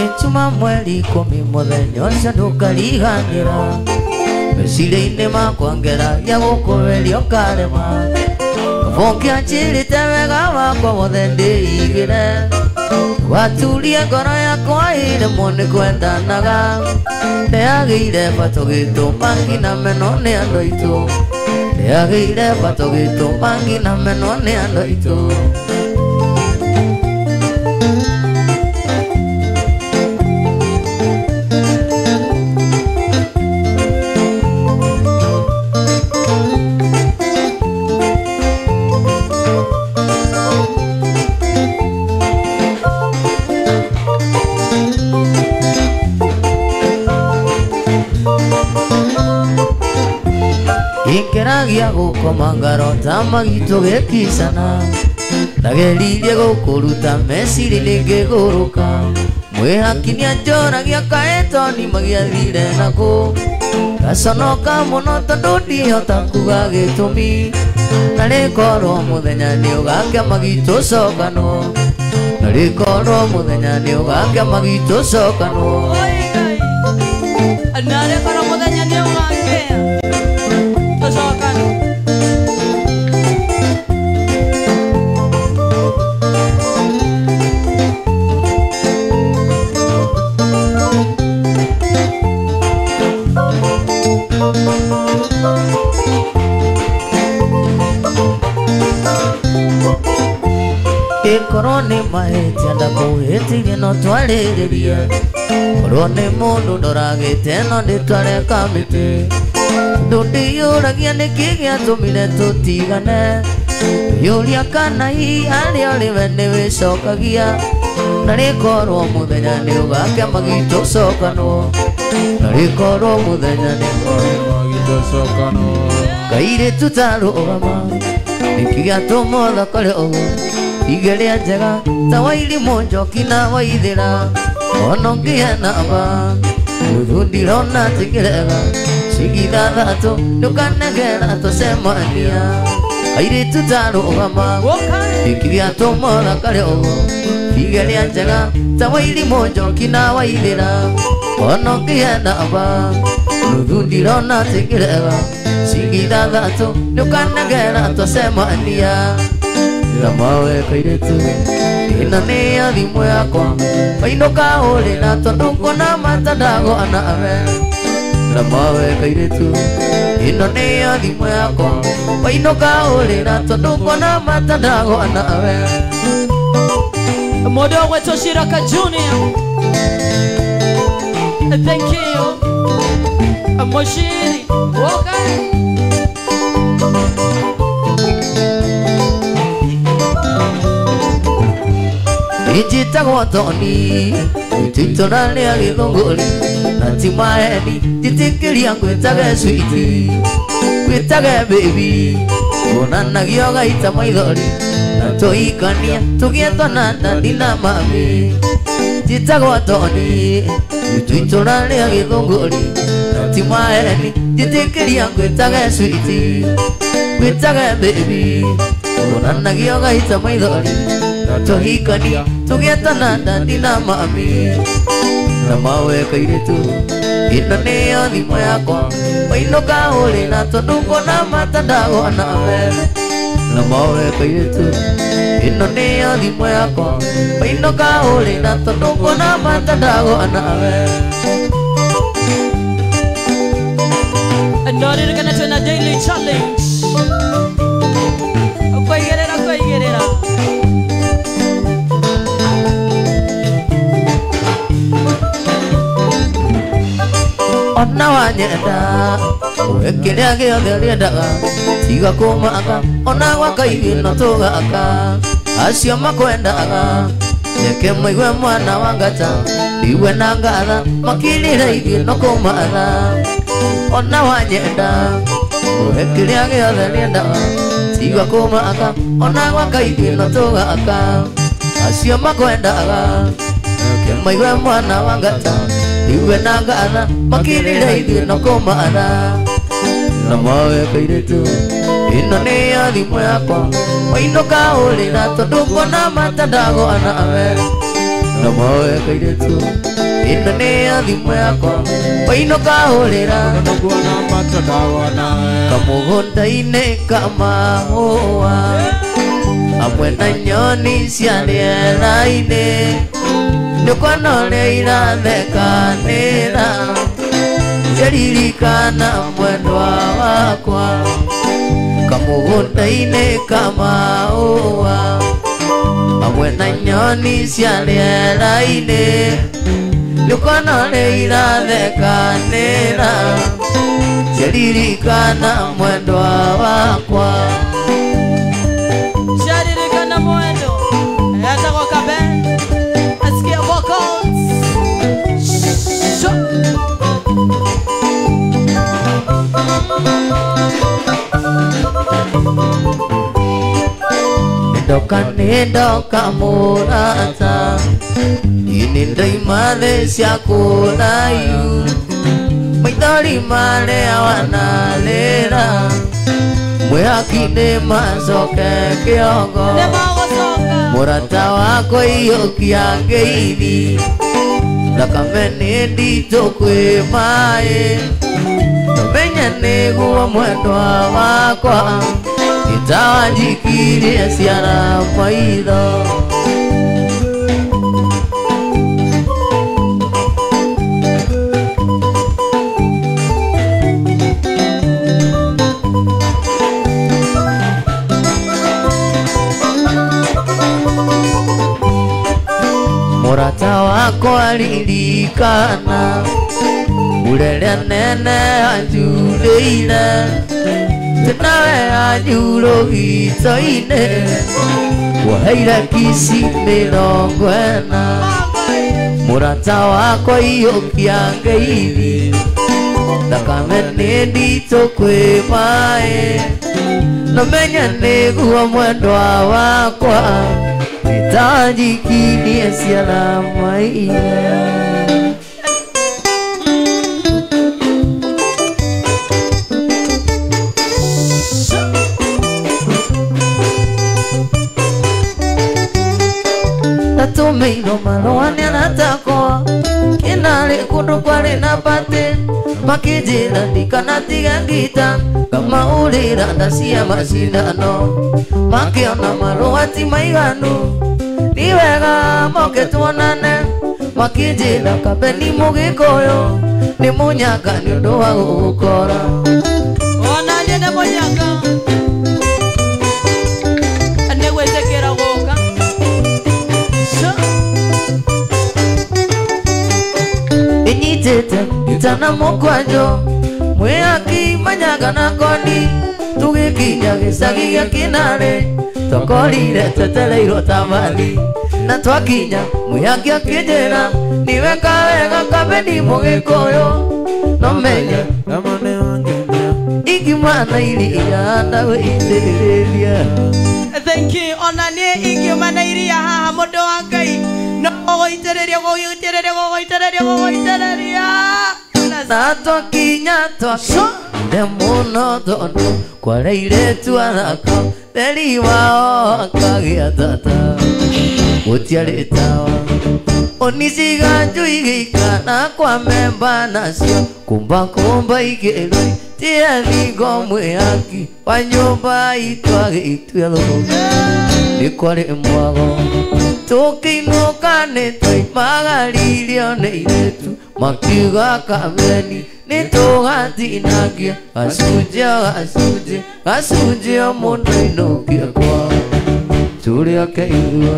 Ĩtuma mweri ikũmi mũthenya ũcio ndũkariganĩra meciria-inĩ makwa ngeragia gũkũberia ũkarema Vonkia njĩrĩte wega wakwa wothe ndĩigĩre waturie ngoro yakwa ĩremwo nĩ kwendanaga ndĩagĩire bato gĩtũma ngina meno nĩ andũ aitũ ndĩagĩire bato gĩtũma ngina meno nĩ andũ aitũ Ingeragia gũkoma ngarota magitũ gĩkicana ndageririe gũkũruta meciria ngĩgũrũka mwĩhakinia njoragia kaĩtoni magĩathire nakũ ngaconoka mũno tondũ ndihota kuga gĩtũmi na rĩkorwo mũthenya nĩ ũgakĩa magitũ cokanwo na rĩkorwo mũthenya nĩ ũgakĩa magitũ cokanwo na rĩkorwo mũthenya nĩ ũgakĩa Korwo nĩ mahĩtia ndakũhĩtirie no twarĩrĩrie korwo nĩ mũndũ ndoragĩte no ndĩtware kamĩtĩ ndũndĩyũragia nĩkĩ gĩatũmire tũtigane yũria kana hihi harĩa ũrĩwe nĩwĩcokagia na rĩkorwo mũthenya nĩ ũgakĩa magitũ cokanwo na rĩkorwo mũthenya nĩ ũgakĩa magitũ cokanwo kairĩtu tarũgama nĩkĩ gĩatũma ũthakare ũguo igeria njega ta wairimũ njoki na waithĩra ona ngĩenaba gũthu ndirona tĩkĩrega cigitha thatũ ndũkanegera tũcemania airĩtu tarũgama nĩkĩ gĩatũma ũthakare ũguo igeria njega ta wairimũ njoki na waithĩra ona ngĩenaba gũthu ndirona tĩkĩrega cigitha thatũ ndũkanegera tũcemania Ramawe kairĩtu ĩno nĩ thimũ yakwa mainũka ũrĩra tondũ nguona mata ndagũa nawe Ramawe kairĩtu ĩno nĩ thimũ yakwa mainũka ũrĩra tondũ nguona mata ndagũa nawe mũndũ ũgwĩtwo Shiraka Junior thank you Moshiri okay Njĩtagwo Toni itũra rĩa Gĩthũngũri na ti maheni njĩtĩkĩria ngwĩtage sweet ngwĩtage baby wonanagio gaita maithori na tũikania tũgĩe twana ndandi na mami njĩtagwo Toni itũra rĩa Gĩthũngũri na timaeni jitikiria ngwitage sweetie ngwitage baby onanagia gaita maithori tuhikania tugietana ndani na mami na mawe kairitu ino niyo thimo yakwa mainuka uri na tondu ngona mata ndagwa nawe na mawe kairitu ino niyo thimo yakwa mainuka uri na tondu ngona mata ndagwa nawe. And now we're gonna turn a daily challenge. Koigerera. Ona wanyenda wekiria giothe riendaga tiga kumaka ona gwakaigi no tugaka acio makwendaga reke maigue mwana wa ngata iwe na ngatha makirire ithi no kumatha. Ona wanyenda wekiria giothe riendaga tiga kumaka ona gwakaigi no tugaka acio makwendaga reke maigue mwana wa ngata iwe na ngatha makirire ithi no kumatha na mawe kairitu ino niyo thimo yakwa mainuka uri na tondu ngona mata ndagwa nawe na mawe kairitu ino niyo thimo yakwa mainuka uri na tondu ngona mata ndagwa nawe kamugunda-ini ka mahũa hamwe na nyoni cia rĩera-inĩ nĩũkona ũrĩa irathekanĩra ciaririkana mwendwa wakwa kamũgũnda-inĩ ka mahũa hamwe na nyoni cia rĩera-inĩ nĩũkona ũrĩa irathekanĩra ciaririkana mwendwa wakwa. Ciaririkana mwendo etagwo Kabe. Asikia vocals. Ndoka mũrata ini ndaimare ciakũraihu maithori marĩa wanarĩra mwĩhaki-inĩ macoke kĩongo mũrata wakwa iũkia ngeithi thakame nĩ nditũ kwĩ maĩ nomenya nĩguo mwendwa wakwa itawanjikirie ciara maitho. Mũrata wakwa ririkana ũrĩa nene anjurĩire nawe anyurũgito-inĩ waheire kisi 40. Mũrata wakwa iũkia ngeithi thakame nĩ nditũ kwĩ maĩ nomenya nĩguo mwendwa wakwa itawanjikirie ciara maitho. Natumeirwo marũa nĩ arata akwa kĩnarĩ kũndũ kwarĩ na batĩ makĩnjĩra ndikanatige ngita ngamaũrĩra nda cia macindano makĩona marũa ti maiganu nĩ wega moke tuonane makĩnjĩra Kabe nĩ mũgĩkũyũ nĩ mũnyaka nĩ ũndũ wa gũgũkora. Ona niĩ nĩ mũnyaka nĩ gwĩtĩkĩra gũka. Inyitĩte itana mũkwanjũ mwĩhaki manyaga na koni tũgĩkinya gĩcagi gĩa kĩnarĩ twakorire twetereirwo ta mathi na twakinya mwĩhaki akĩnjĩra nĩ weka wega Kabe nĩ mũgĩkũyũ nomenya ingĩmana iria ndagũitĩrĩria. Thank you. Ona niĩ ingĩumana iria haha mũndũ wa Ngai no gũitĩrĩria. na twakinya ndemuno tondu kwareire twaraka theri wao akagia tata gutiarĩ tawa oniciga njuigĩikana kwa memba nacio kumba igĩrĩ tia thingo mwĩhaki wa nyũmba itwagĩitue thũgũ nĩ kwarĩ mwago tũkĩinũka nĩ twaimagaririo nĩ airĩtu makiuga kameni nĩ tũgatinagia gacunjĩ o mũndũ ainũkie kwao tũrĩa keigua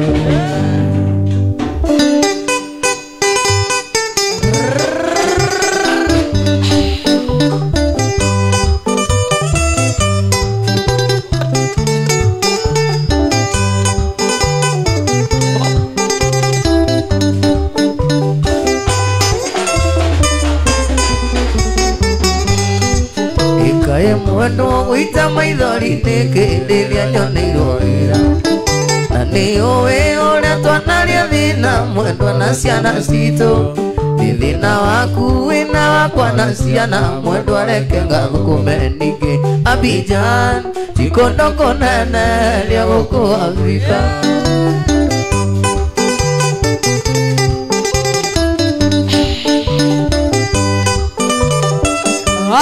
mwendo gwita maithori-inĩ kĩndĩrĩa nyoneirwo wĩra na nĩ ũĩ ũrĩa twanaria thĩna mwendwa na ciana citũ nĩ thĩna waku wĩna wakwa na ciana mwendwa reke ngathũkũme ningĩ Abidjan tikondoko nene rĩa gũkũ Afrika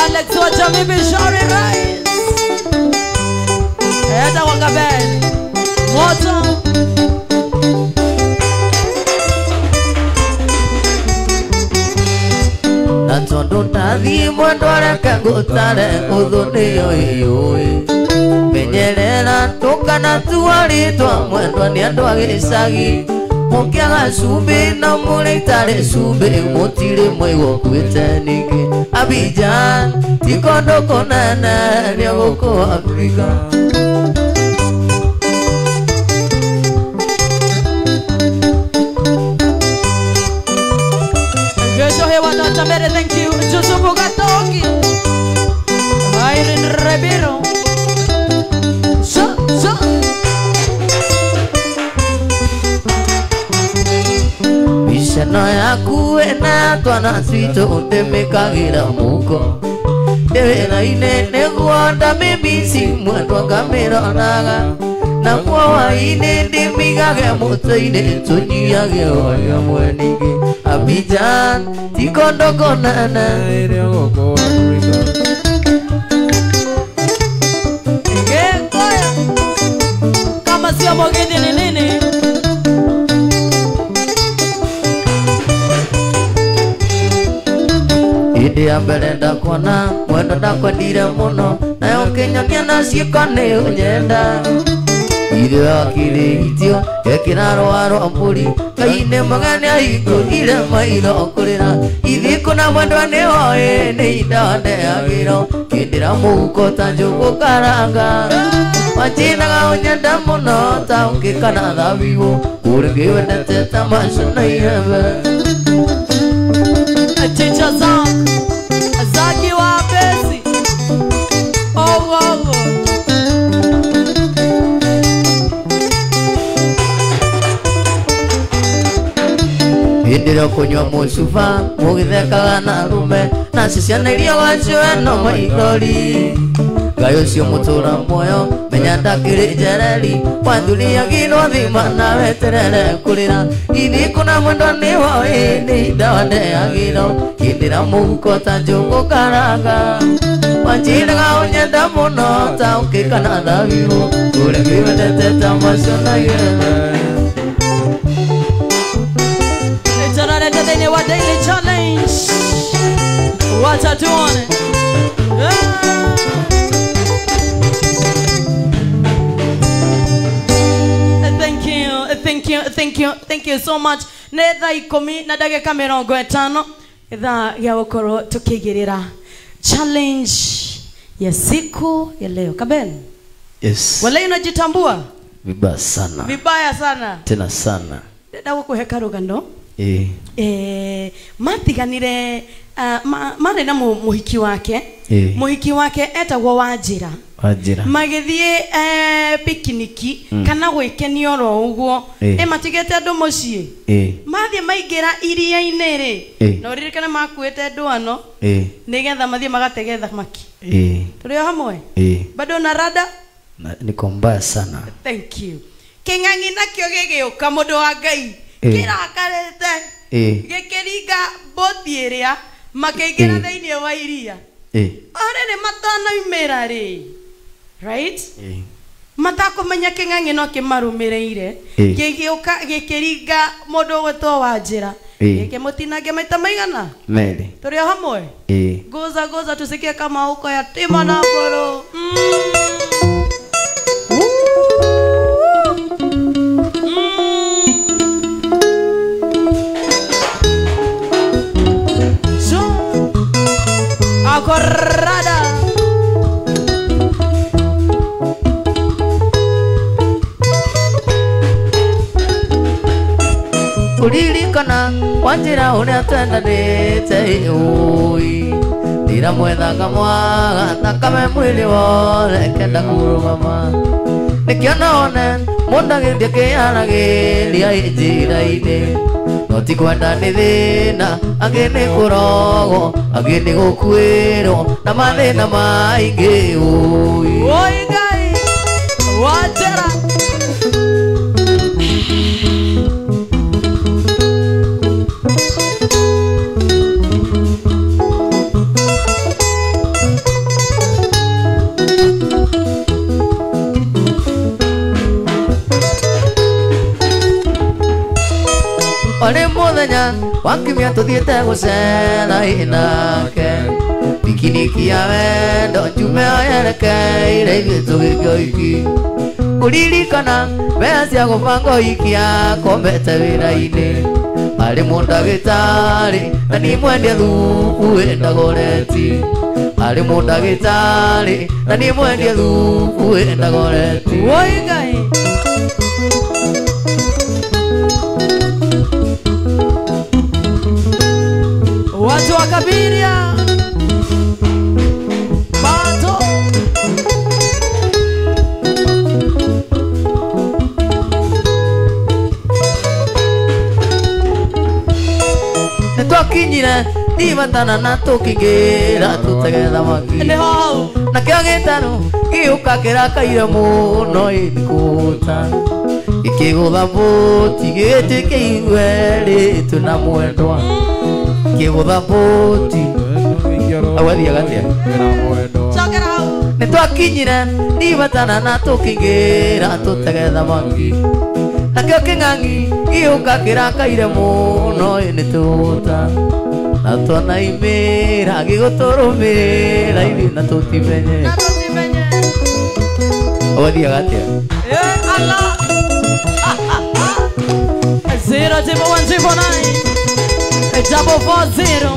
Alex wacha mimi shari rais Eda wakabeli Moto na tondu ndathi mwendwa reke ngũtare ũthũ nĩyo ĩyũĩ menyerera tũkana tuarĩtwa mwendwa nĩ andũ a gĩcagi mũkĩaga cumbĩ na mũrĩ itarĩ cumbĩ mũtirĩ mwaigua kuĩte ningĩ Abidjan tikondoko nene rĩa gũkũ Afrika Gesho hewa data mere thank you Jusufu Gatoki Irene Rebiro Bishano yaku ena twana twitũ ndĩmĩkagĩra mũko ndĩwĩra-inĩ nĩguo ndamĩmbici mwendwa ngamĩroraga na mwawa-inĩ ndĩmĩigage mũtwe-inĩ tũnyiage oya mweningĩ Abidjan tikondoko nene ĩrĩa gũkũ Afrika Ngekoya kama sio mogeni ni nini hĩndĩ ya mbere ndakuona mwendo ndakwendire mũno nayo ũkĩnyonia na ciĩko nĩ ũnyenda ithe wakĩrĩitio gekĩra rũa rwa mbũri Ngai-inĩ mũgeni ahingũrire maitho kũrĩra ithiko na mwendwa nĩ woĩ nĩ indawa ndehagĩrwo kĩndĩra mũhuko ta njũgũ karanga wachinaga ũnyenda mũno ta ũngĩkana thabibu ũrĩngĩ wendete ta macu na ihembe Chicha Zaki wa Besi Oh hĩndĩ ĩrĩa ũkũnyua mũcuba mũgĩthekaga na arũme na ciana iria wacio no maithori Ngai ũcio mũtũra muoyo menya ndakĩrĩ njereri wathuriagĩrwo thima na weterere kũrĩra ithiko na mwendwa nĩ woĩ nĩ indawa ndehagĩrwo kĩndĩra mũhuko ta njũgũ karanga wanjĩraga ũnyenda mũno ta ũngĩkana thabibu ũrĩngĩ wendete ta macio na ihembe Nitararete thĩinĩ wa Daily Challenge Wacha tuone Thank you so much nĩ thaa 10 na ndagĩka 50 thaa ya gũkorwo tũkĩigĩrĩra challenge ya siku ya leo Kabel yes wale unajitambua vibaya sana tena sana ndenda gũkũhe karũgano matiganire marĩ na mũhiki wake mũhiki wake etagwo Wanjĩra magĩthiĩ pikiniki kana gwĩkenia oro ũguo matigĩte andũ mũciĩ mathiĩ maingĩra iria-inĩ rĩ no ririkane makuĩte ndwano nĩgetha mathiĩ magatege thamaki tũrĩ o hamwe bado na rada niko mbaya sana. Thank you. Kĩng'ang'i nakĩo gĩgĩũka mũndũ wa Ngai kĩrakarĩte gĩkĩringa boti ĩrĩa makĩingĩra thĩinĩ wa iria orĩrĩ matanoimĩra rĩ right matakũmenya kĩng'ang'i no kĩmarũmĩrĩire gĩgĩũka gĩkĩringa mũndũ ũgwĩtwo Wanjĩra gĩkĩmũtinangia maita maigana merĩ tũrĩ o hamwe goza tusikie kama huko yatima na boro Acorrada kuririkana Wanjĩra ũrĩa twendanĩte ui ndira mwethaga mwaga thakame mwĩrĩ wothe kenda kũrũgama nĩkĩo none mũndũ agĩthiĩ kĩaragĩria njĩra-inĩ no ti kwenda nĩ thĩna angĩ nĩ kũrogwo angĩ nĩ gũkuĩrwo na mathĩna maingĩ ui Ngai Wanjĩra Olĩ mũthenya wakimia tũthiĩte gũcera inake pikiniki ya wendo njume yerekeire ithuĩ tũgĩkio iki kũririkana mbea cia gũbanga ikia kombete wĩra-inĩ arĩ mũndagĩtarĩ na nĩ mwendia thubu wĩndagwo Reti arĩ mũndagĩtarĩ na nĩ mwendia thubu wĩndagwo Reti Ngai watu wa Kabiria Bato nĩtwakinyire ibatana na tũkĩingĩra tũtege thamaki nakĩo gĩtaro gĩũka kĩrakaire mũno ĩthikũta gĩkĩgũtha boti gĩgĩtĩkĩirwe rĩtũ na mwendwa gĩgũtha boti awathiaga atĩa nĩtwakinyire ibatana na tũkĩingĩra tũtege thamaki nakĩo kĩng'ang'i gĩũka kĩrakaire mũno nĩtũgũta na twanaimĩra gĩgũtũrũmĩra ithuĩ na tũtimenye awathiaga atĩa 00149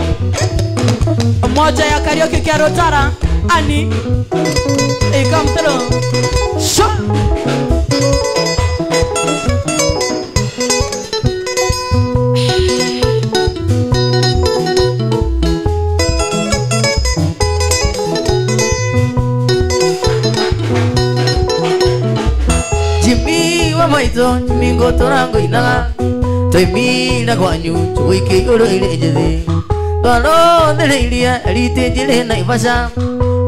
moja ya karaoke kia Rotara Ani come through Jimmy wa maito mingo torango inaga Toimina kwanyu chuiki igũrũ irĩ njĩthĩ Twarwo thĩrĩirie rite njĩrĩ Naivasha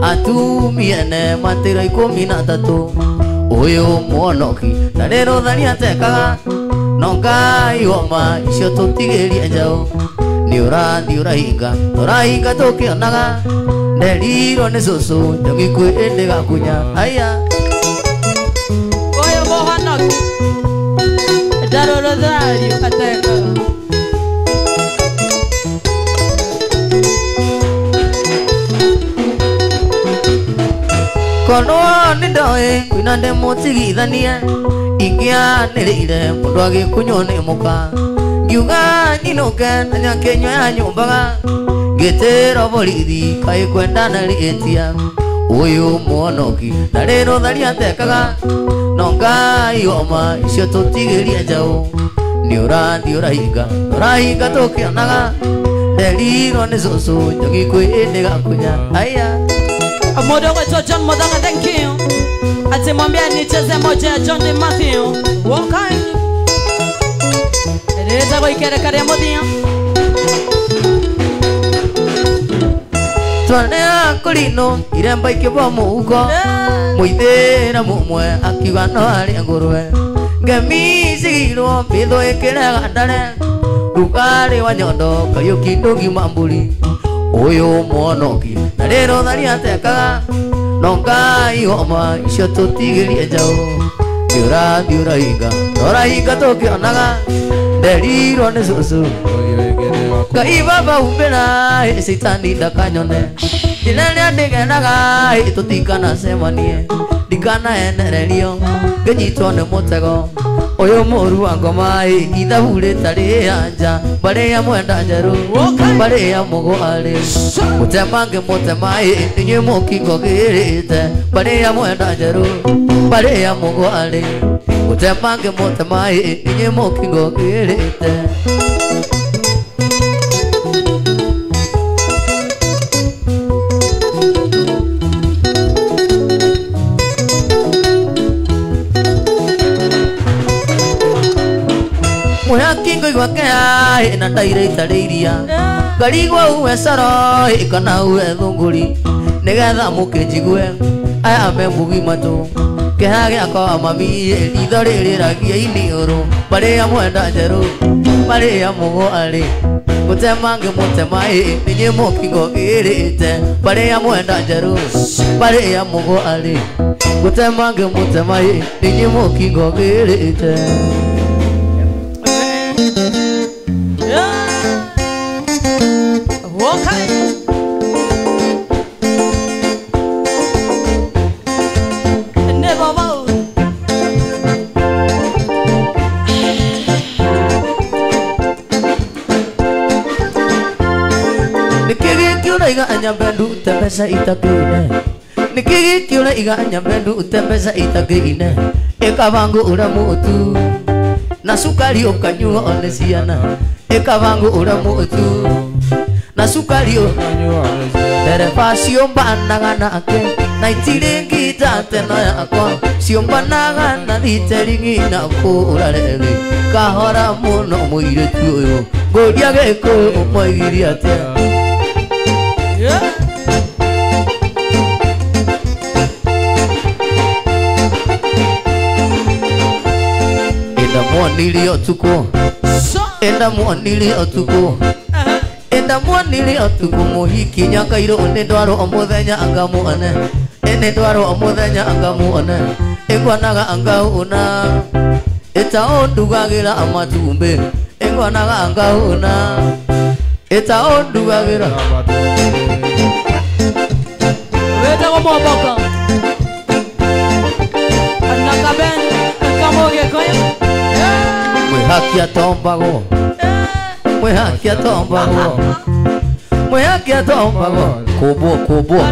atumia ene matĩra 13 ũyũ mwonoki na rĩrũ thari atekaga no Ngai woma icio tũtigĩrie njaũ nĩ ũrathiĩ ũrahinga tũkĩonaga nderirwo nĩ cũcũ njogikũ ĩndĩ gakunya aya ũyũ mũhonoki ndarũrũ thari atekaga kono nĩ ndoĩ kwĩna ndĩmũtigithania ingĩanĩrĩire mũndũ agĩkunywo nĩ mũka ngiuga nyinũke na nyakĩnywa ya nyũmbaga ngĩtĩrwo borithi kaĩ kwendana rĩĩtia ũyũ mwonoki na rĩrũ thari atekaga no Ngai woma icio tũtigĩrie njaũ nĩ ũrathiĩ ũrahinga tũkĩonaga ndeliro ni susu njogi kwende gakunya aya Modogo to John Modogo, thank you. Ati mwambia nicheze moja ya John de Matthew. Okay. Reza kwa ikere kare modia. Twanea kulino iremba ikibo mugo muithira mumwe akiuga no ari ngurwe ngemicigirwo mbitho ikirega ndare rugari wa nyondo kayuki ndungi mamburi uyu mwonoki na rero thari atekaga no ngai homa icio tutigirie njau thiura hinga torahinga tukionaga nderirwo ni cucu Ngai baba umbira sitani ndakanyone ndinene ndigenaga tutikana semanie ndikana enererio ngenyitwo ni mutego uyu muru wa ngoma ithahure tari anja bare ya mwenda njeru bare ya mugwari mutemange mutemai ninyi mukingo girite bare ya mwenda njeru bare ya mugwari mutemange mutemai ninyi mukingo girite Kingo igwakea na ndaire itariria ngarigwa uwe saro kana uwe thunguri nigetha mukinjigwe aya me mugima tu keha giakwa mami itho ririragia iniuru bare ya mwenda njeru bare ya mugwari gutemange mutemai ninyi mukingo girite bare ya mwenda njeru bare ya mugwari gutemange mutemai ninyi mukingo girite Nyambendu utembeza itakine nikigikiura iga nyambendu utembeza itakine ekavangu ura mutu na sukari ukanyua one ciana ekavangu ura mutu na sukari ukanyua dereva cionbanaga nake na itiringita teno yakwa cionbanaga na thiteringi na kura reri kahora muno muiritu uyu nguria gikuyu umwaigiria atia Mwonili otuko enda mwonili otuko enda mwonili otuko muhiki nyakairo ne dwaro omuthenya anga muone ene dwaro omuthenya anga muone engwanaga anga una eta ondugagira amatumbe engwanaga anga una eta ondugagira weta go moboko anakaben kamoge koyo Mwehakia tombago Mwehakia tombago Mwehakia tombago Kubo